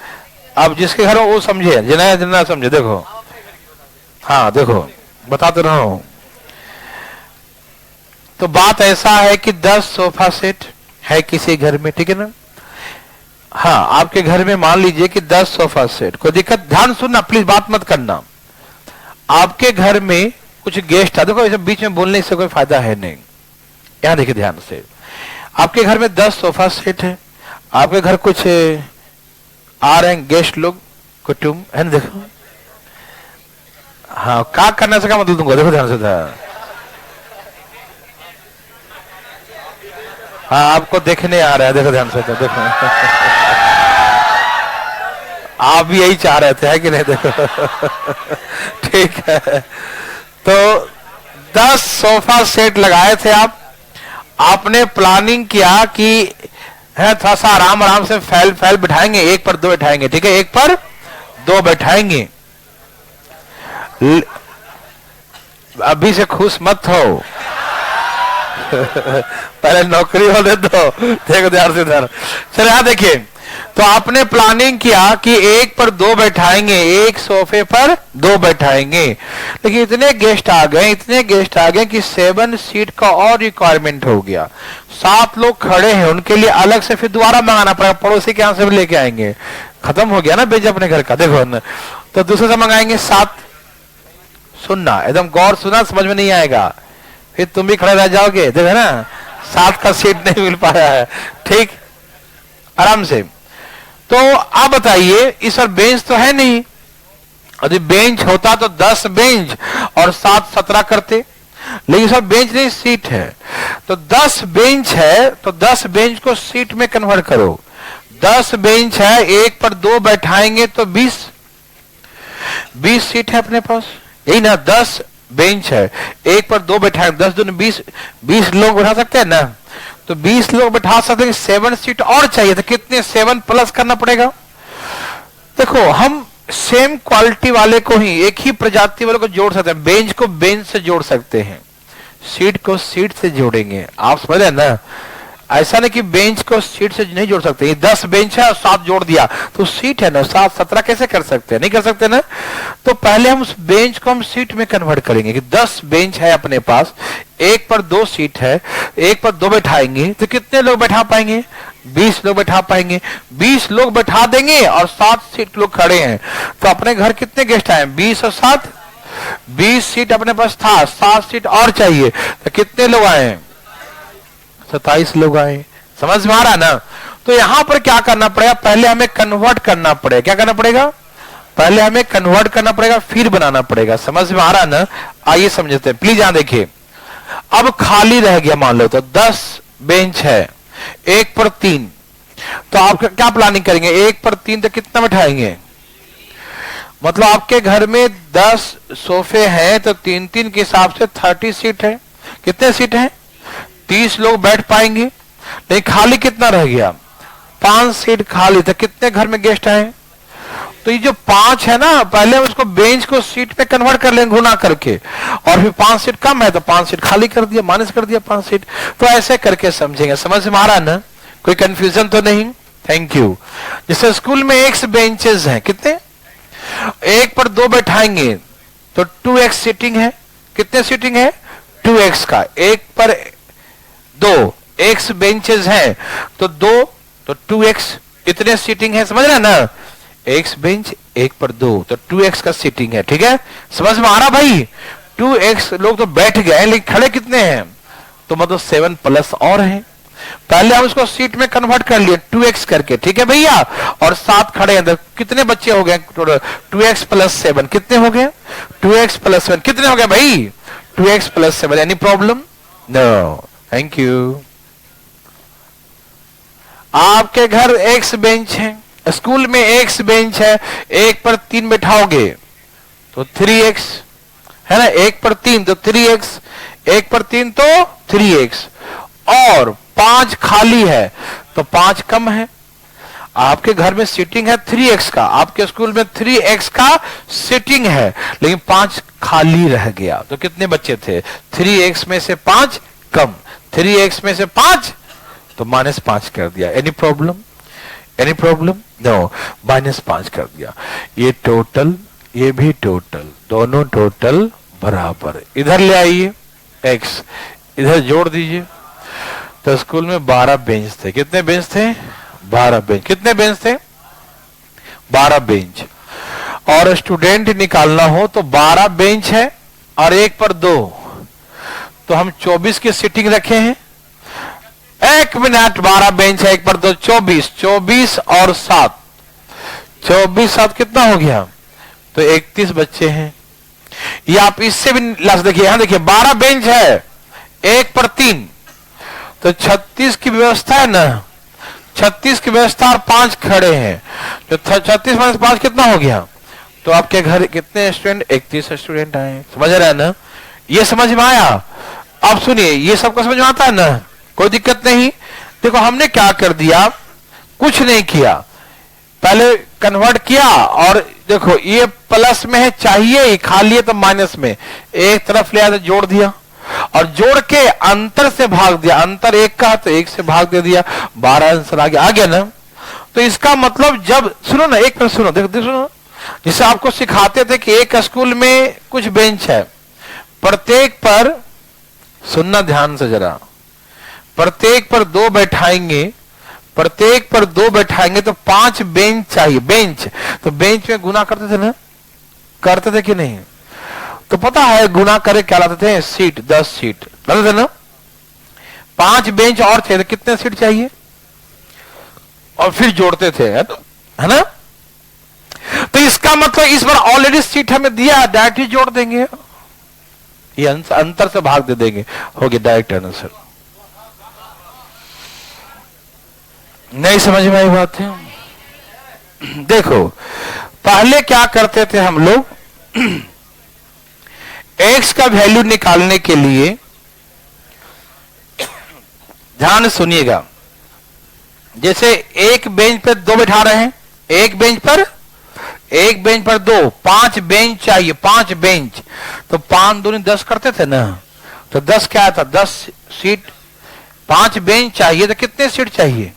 A: अब जिसके घर में वो समझे, जितना समझे, देखो, हाँ देखो बताते रहो। तो बात ऐसा है कि 10 सोफा सेट है किसी घर में, ठीक है ना। हाँ आपके घर में मान लीजिए कि 10 सोफा सेट, कोई दिक्कत, ध्यान सुनना प्लीज, बात मत करना। आपके घर में कुछ गेस्ट है, देखो इसे बीच में बोलने से कोई फायदा है नहीं, यहां देखिए ध्यान से। आपके घर में 10 सोफा सेट है, आपके घर कुछ आ रहे हैं गेस्ट लोग, कुटुंब है ना, देखो। हाँ क्या करने से क्या मतलब तुमको, देखो ध्यान से था। हाँ आपको देखने आ रहा है, देखो ध्यान से था, देखो। आप भी यही चाह रहे थे, है कि नहीं, देखो। ठीक है, तो 10 सोफा सेट लगाए थे आप, आपने प्लानिंग किया कि है थोड़ा सा आराम से फैल बिठाएंगे, 1 पर 2 बैठाएंगे, ठीक है, 1 पर 2 बैठाएंगे। अभी से खुश मत हो, पहले नौकरी होने दो, देखो ध्यान से ध्यान। चलो यहां देखिए, तो आपने प्लानिंग किया कि 1 पर 2 बैठाएंगे, 1 सोफे पर 2 बैठाएंगे, लेकिन इतने गेस्ट आ गए कि 7 सीट का और रिक्वायरमेंट हो गया। 7 लोग खड़े हैं, उनके लिए अलग से फिर दोबारा मंगाना पड़ेगा, पड़ोसी के यहां से भी लेके आएंगे, खत्म हो गया ना बेंच अपने घर का, देखो न। तो दूसरे से मंगाएंगे 7। सुनना एकदम गौर सुना, समझ में नहीं आएगा, फिर तुम भी खड़े रह जाओगे, देखो ना। 7 का सीट नहीं मिल पाया है, ठीक, आराम से। तो आप बताइए, इस पर बेंच तो है नहीं, यदि बेंच होता तो 10 बेंच और 7 17 करते, लेकिन सर बेंच नहीं, सीट है। तो 10 बेंच है तो 10 बेंच को सीट में कन्वर्ट करो। 10 बेंच है, एक पर 2 बैठाएंगे तो 20 सीट है अपने पास, यही ना। 10 बेंच है, एक पर 2 बैठाएंगे, 10 दूनी 20 लोग बैठा सकते हैं ना। तो 20 लोग बैठा सकते हैं, 7 सीट और चाहिए, तो कितने 7 प्लस करना पड़ेगा। देखो, हम सेम क्वालिटी वाले को ही, एक ही प्रजाति वाले को जोड़ सकते हैं। बेंच को बेंच से जोड़ सकते हैं, सीट को सीट से जोड़ेंगे। आप समझ रहे हैं ना, ऐसा नहीं कि बेंच को सीट से नहीं जोड़ सकते। ये 10 बेंच है और 7 जोड़ दिया तो सीट है ना, 7 17 कैसे कर सकते हैं, नहीं कर सकते ना। तो पहले हम उस बेंच को हम सीट में कन्वर्ट करेंगे कि 10 बेंच है अपने पास, एक पर 2 सीट है, एक पर 2 बैठाएंगे तो कितने लोग बैठा पाएंगे, 20 लोग बैठा पाएंगे। 20 लोग बैठा देंगे और 7 सीट लोग खड़े हैं, तो अपने घर कितने गेस्ट आए, 20 और 7, 20 सीट अपने पास था, 7 सीट और चाहिए, तो कितने लोग आए, 27 लोग आए। समझ में आ रहा ना। तो यहां पर क्या करना पड़ेगा, पहले हमें कन्वर्ट करना पड़ेगा। क्या करना पड़ेगा, पहले हमें कन्वर्ट करना पड़ेगा, फिर बनाना पड़ेगा। समझ में आ रहा ना। आइए समझते हैं, प्लीज यहां देखिए। अब खाली रह गया, मान लो तो 10 बेंच है, 1 पर 3, तो आप क्या प्लानिंग करेंगे, 1 पर 3 तो कितना बैठाएंगे, मतलब आपके घर में 10 सोफे हैं तो 3-3 के हिसाब से 30 सीट है। कितने सीट है, 30 लोग बैठ पाएंगे। नहीं, खाली कितना रह गया, 5 सीट खाली, तो कितने घर में गेस्ट आए, तो ये जो 5 है ना, पहले उसको बेंच को सीट पे कन्वर्ट कर लेंगे गुना करके, और फिर 5 सीट कम है तो 5 सीट खाली कर दिया, माइनस कर दिया 5 सीट। तो ऐसे करके समझेंगे। समझ में आ रहा ना, कोई कंफ्यूजन तो नहीं। Thank you. जैसे स्कूल में x बेंचेस हैं, कितने, 1 पर 2 बैठाएंगे तो 2x सीटिंग है। कितने सीटिंग है, 2x का, 1 पर 2 x बेंचेस हैं तो 2 तो 2x, इतने सीटिंग है। समझ रहे हैं ना, x बेंच 1 पर 2 तो 2x का सीटिंग है। ठीक है, समझ में आ रहा भाई। 2x लोग तो बैठ गए, लेकिन खड़े कितने हैं, तो मतलब 7 प्लस और हैं। पहले हम उसको सीट में कन्वर्ट कर लिए 2x करके, ठीक है भैया, और 7 खड़े हैं, तो कितने बच्चे हो गए टोटल, 2x प्लस 7 कितने हो गए, 2x प्लस 7 कितने हो गए भाई, 2x plus 7। Any problem, no, thank you. आपके घर x बेंच है, स्कूल में x बेंच है, 1 पर 3 बैठाओगे तो 3x है ना, 1 पर 3 तो 3x, 1 पर 3 तो 3x, और 5 खाली है तो 5 कम है। आपके घर में सीटिंग है 3x का, आपके स्कूल में 3x का सीटिंग है, लेकिन 5 खाली रह गया, तो कितने बच्चे थे, 3x में से 5 कम, 3x में से 5 तो -5 कर दिया। Any problem, any problem, no, -5 कर दिया। ये टोटल, ये भी टोटल, दोनों टोटल बराबर। इधर ले आइए, x इधर जोड़ दीजिए। तो स्कूल में 12 बेंच थे, कितने बेंच थे, 12 बेंच। कितने बेंच थे, 12 बेंच। और स्टूडेंट निकालना हो तो 12 बेंच है और 1 पर 2, तो हम 24 की सीटिंग रखे हैं। 1 मिनट, 12 बेंच है, 1 पर 2, 24, 24 और 7, 24 7 कितना हो गया, तो 31 बच्चे हैं। ये आप इससे भी लास्ट देखिए, यहां देखिए 12 बेंच है, 1 पर 3 तो 36 की व्यवस्था है ना, 36 की व्यवस्था और 5 खड़े हैं, तो 36 - 5 कितना हो गया, तो आपके घर कितने स्टूडेंट, 31 स्टूडेंट आए। समझ रहे हैं ना, ये समझ में आया। अब सुनिए, ये सबको समझ में आता है ना, कोई दिक्कत नहीं। देखो हमने क्या कर दिया, कुछ नहीं किया, पहले कन्वर्ट किया, और देखो ये प्लस में है, चाहिए ही, खाली है तो माइनस में, एक तरफ ले आया तो जोड़ दिया, और जोड़ के अंतर से भाग दिया, अंतर 1 का तो 1 से भाग दे दिया, 12 आंसर आ गया ना। तो इसका मतलब, जब सुनो ना, एक मिनट सुनो, देखो सुनो, जिसे आपको सिखाते थे कि एक स्कूल में कुछ बेंच है, प्रत्येक पर, सुनना ध्यान से जरा, प्रत्येक पर 2 बैठाएंगे, प्रत्येक पर 2 बैठाएंगे तो 5 बेंच चाहिए। बेंच तो बेंच में गुना करते थे ना, करते थे कि नहीं, तो पता है गुना करे क्या लाते थे, सीट, 10 सीट लाते थे ना। 5 बेंच और चाहिए तो कितने सीट चाहिए, और फिर जोड़ते थे, है ना। तो इसका मतलब इस बार ऑलरेडी सीट हमें दिया, डायरेक्ट ही जोड़ देंगे, ये अंतर से भाग दे देंगे, हो गया डायरेक्ट आंसर। नहीं समझ में आई बात है। देखो पहले क्या करते थे हम लोग, x का वैल्यू निकालने के लिए, ध्यान सुनिएगा, जैसे एक बेंच पर 2 बैठा रहे हैं, एक बेंच पर 2, 5 बेंच चाहिए, 5 बेंच, तो 5 दूनी 10 करते थे ना, तो 10 क्या था, 10 सीट, 5 बेंच चाहिए तो कितने सीट चाहिए,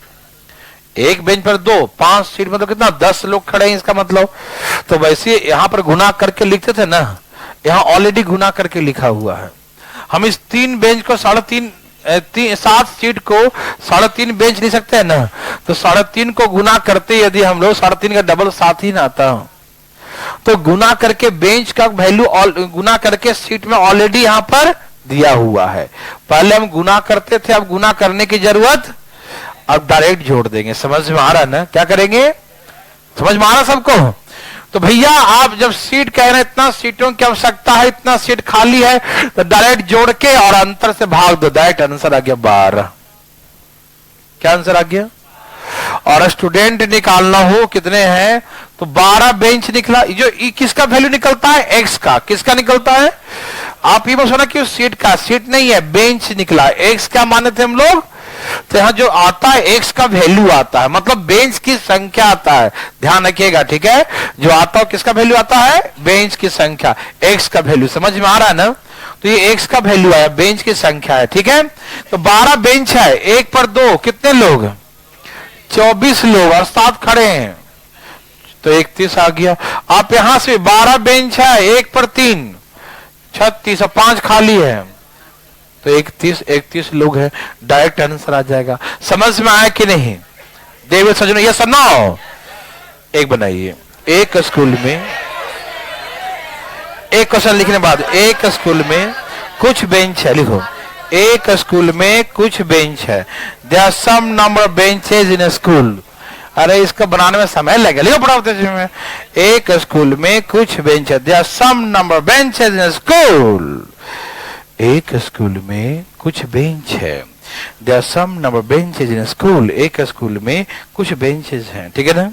A: एक बेंच पर 2, 5 सीट मतलब कितना, 10 लोग खड़े हैं इसका मतलब। तो वैसे यहां पर गुना करके लिखते थे ना, यहां ऑलरेडी गुना करके लिखा हुआ है। हम इस 3 बेंच को 7 सीट को 3.5 बेंच ले सकते हैं ना, तो 3.5 को गुना करते यदि हम लोग 3.5 का डबल 7 ही ना आता, तो गुना करके बेंच का वैल्यू गुना करके सीट में ऑलरेडी यहां पर दिया हुआ है। पहले हम गुना करते थे, अब गुना करने की जरूरत, अब डायरेक्ट जोड़ देंगे। समझ में आ रहा ना, क्या करेंगे, समझ में आ रहा सबको। तो भैया आप जब सीट कह रहे हैं, इतना सीटों की आवश्यकता है, इतना सीट खाली है, तो डायरेक्ट जोड़ के और अंतर से भाग दो, डायरेक्ट आंसर आ गया 12। क्या आंसर आ गया। और स्टूडेंट निकालना हो कितने हैं, तो 12 बेंच निकला। जो किसका वैल्यू निकलता है, एक्स का। किसका निकलता है, आप ये मत सोचना कि सीट का, सीट नहीं है, बेंच निकला। एक्स क्या माने थे हम लोग, तो यहां जो आता है एक्स का वैल्यू आता है, मतलब बेंच की संख्या आता है, ध्यान रखिएगा, ठीक है। जो आता है किसका वैल्यू आता है, बेंच की संख्या, एक्स का वैल्यू। समझ में आ रहा है ना, तो ये एक्स का वैल्यू आया, बेंच की संख्या है, ठीक है। तो 12 बेंच है, 1 पर 2 कितने लोग, 24 लोग, और 7 खड़े हैं, तो 31 आ गया। आप यहां से 12 बेंच है, 1 पर 3 36, और 5 खाली है, तो 31 लोग हैं, डायरेक्ट आंसर आ जाएगा। समझ में आया कि नहीं, देव सजनो, ये सुनो, एक बनाइए। एक स्कूल में, एक क्वेश्चन लिखने बाद, एक स्कूल में कुछ बेंच है, लिखो, एक स्कूल में कुछ बेंच है, there are some number benches in school. अरे इसको बनाने में समय लगेगा, लिखो पढ़ाते में, एक स्कूल में कुछ बेंच है, there are some number benches in school. एक स्कूल में कुछ बेंच है, there are some number benches in school. एक स्कूल में कुछ बेंचेज हैं, ठीक है ना।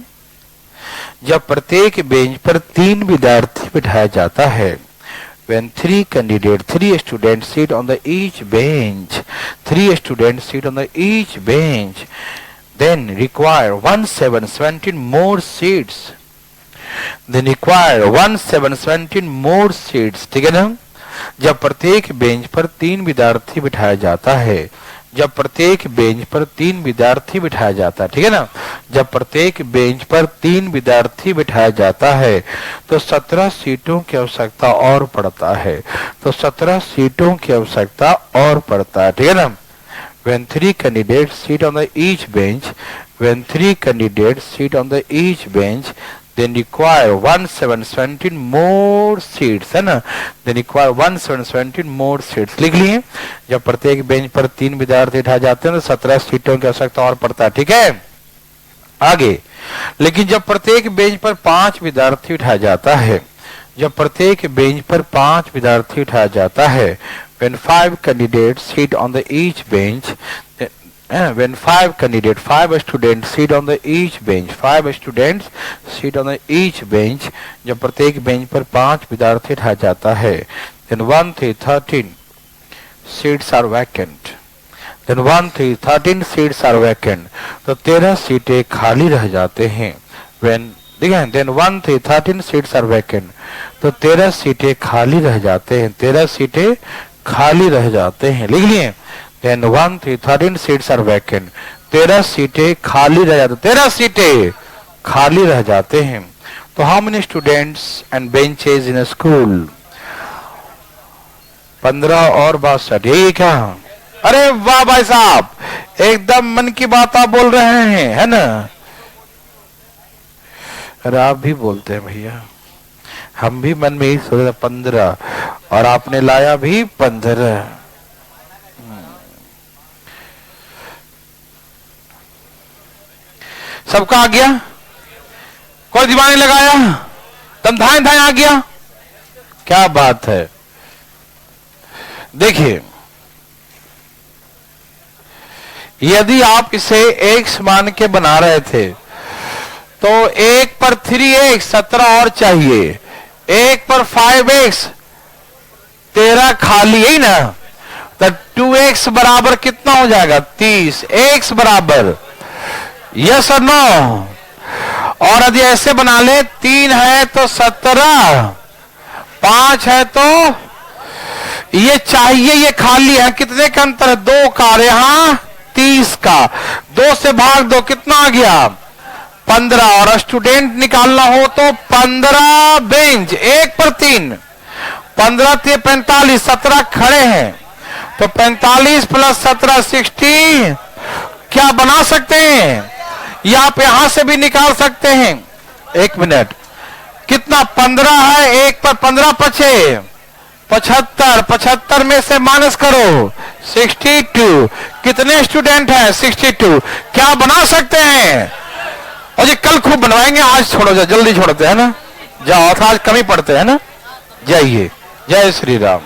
A: जब प्रत्येक बेंच पर 3 विद्यार्थी बिठाया जाता है, when 3 students sit on the each bench, 3 students sit on the each bench, then require 17 more seats, then require 17 more seats, ठीक है ना। जब प्रत्येक बेंच पर 3 विद्यार्थी बिठाया जाता है, जब प्रत्येक बेंच पर 3 विद्यार्थी बिठाया जाता है, ठीक है ना। जब प्रत्येक बेंच पर 3 विद्यार्थी बिठाया जाता है, तो 17 सीटों की आवश्यकता और पड़ता है, तो 17 सीटों की आवश्यकता और पड़ता है, ठीक है ना। When 3 candidates sit on the each bench, when 3 candidates sit on the each bench, then require 17 more seats, है ना, then require 17 more seats, लिख लिए। जब प्रत्येक बेंच पर 3 विद्यार्थी उठाए जाते हैं तो 17 सीटों की आवश्यकता और पड़ता है, ठीक है। आगे, लेकिन जब प्रत्येक बेंच पर 5 विद्यार्थी उठाया जाता है, जब प्रत्येक बेंच पर 5 विद्यार्थी उठाया जाता है, when 5 candidates sit on the each bench, when 5 students sit on the each bench, 5 students sit on the each bench, जब प्रत्येक बेंच पर 5 विद्यार्थी उठाया जाता है, then 1 to 13 seats are vacant, then 1 to 13 seats are vacant, तो 13 सीटें खाली रह जाते हैं। when देखिए, then 1 to 13 seats are vacant, तो 13 सीटें खाली रह जाते हैं, 13 सीटें खाली रह जाते हैं, लिख लिए। then 1 to 13 seats are vacant, 13 सीटें खाली रह जाते, 13 सीटें खाली रह जाते हैं। तो how many students and benches in a school, 15 और 62, यही क्या। अरे वाह भाई साहब, एकदम मन की बात आप बोल रहे हैं, है ना। अरे आप भी बोलते हैं भैया, हम भी मन में ही सोच रहे 15, और आपने लाया भी 15। सबका आ गया, कोई दिमाग नहीं लगाया, दम धाए धाए आ गया। क्या बात है। देखिए, यदि आप इसे x मान के बना रहे थे तो 1 पर 3x 17 और चाहिए, 1 पर 5x 13 खाली, यही ना। तो 2x बराबर कितना हो जाएगा 30, x बराबर, यस और नो। और यदि ऐसे बना ले, 3 है तो 17, 5 है तो ये चाहिए, ये खाली है, कितने का अंतर है 2 का, यहां 30 का, 2 से भाग दो, कितना आ गया 15। और स्टूडेंट निकालना हो तो 15 बेंच, 1 पर 3, 15 थे 45, 17 खड़े हैं, तो 45 प्लस 17 60, क्या बना सकते हैं, या आप यहां से भी निकाल सकते हैं। 1 मिनट, कितना 15 है, 1 पर 15 पचे 75, 75 में से माइनस करो 62, कितने स्टूडेंट हैं 62, क्या बना सकते हैं। और ये कल खूब बनवाएंगे, आज छोड़ो, जल्दी छोड़ते हैं ना, जाओ, आज कमी पड़ते हैं ना। जाइए, जय श्री राम।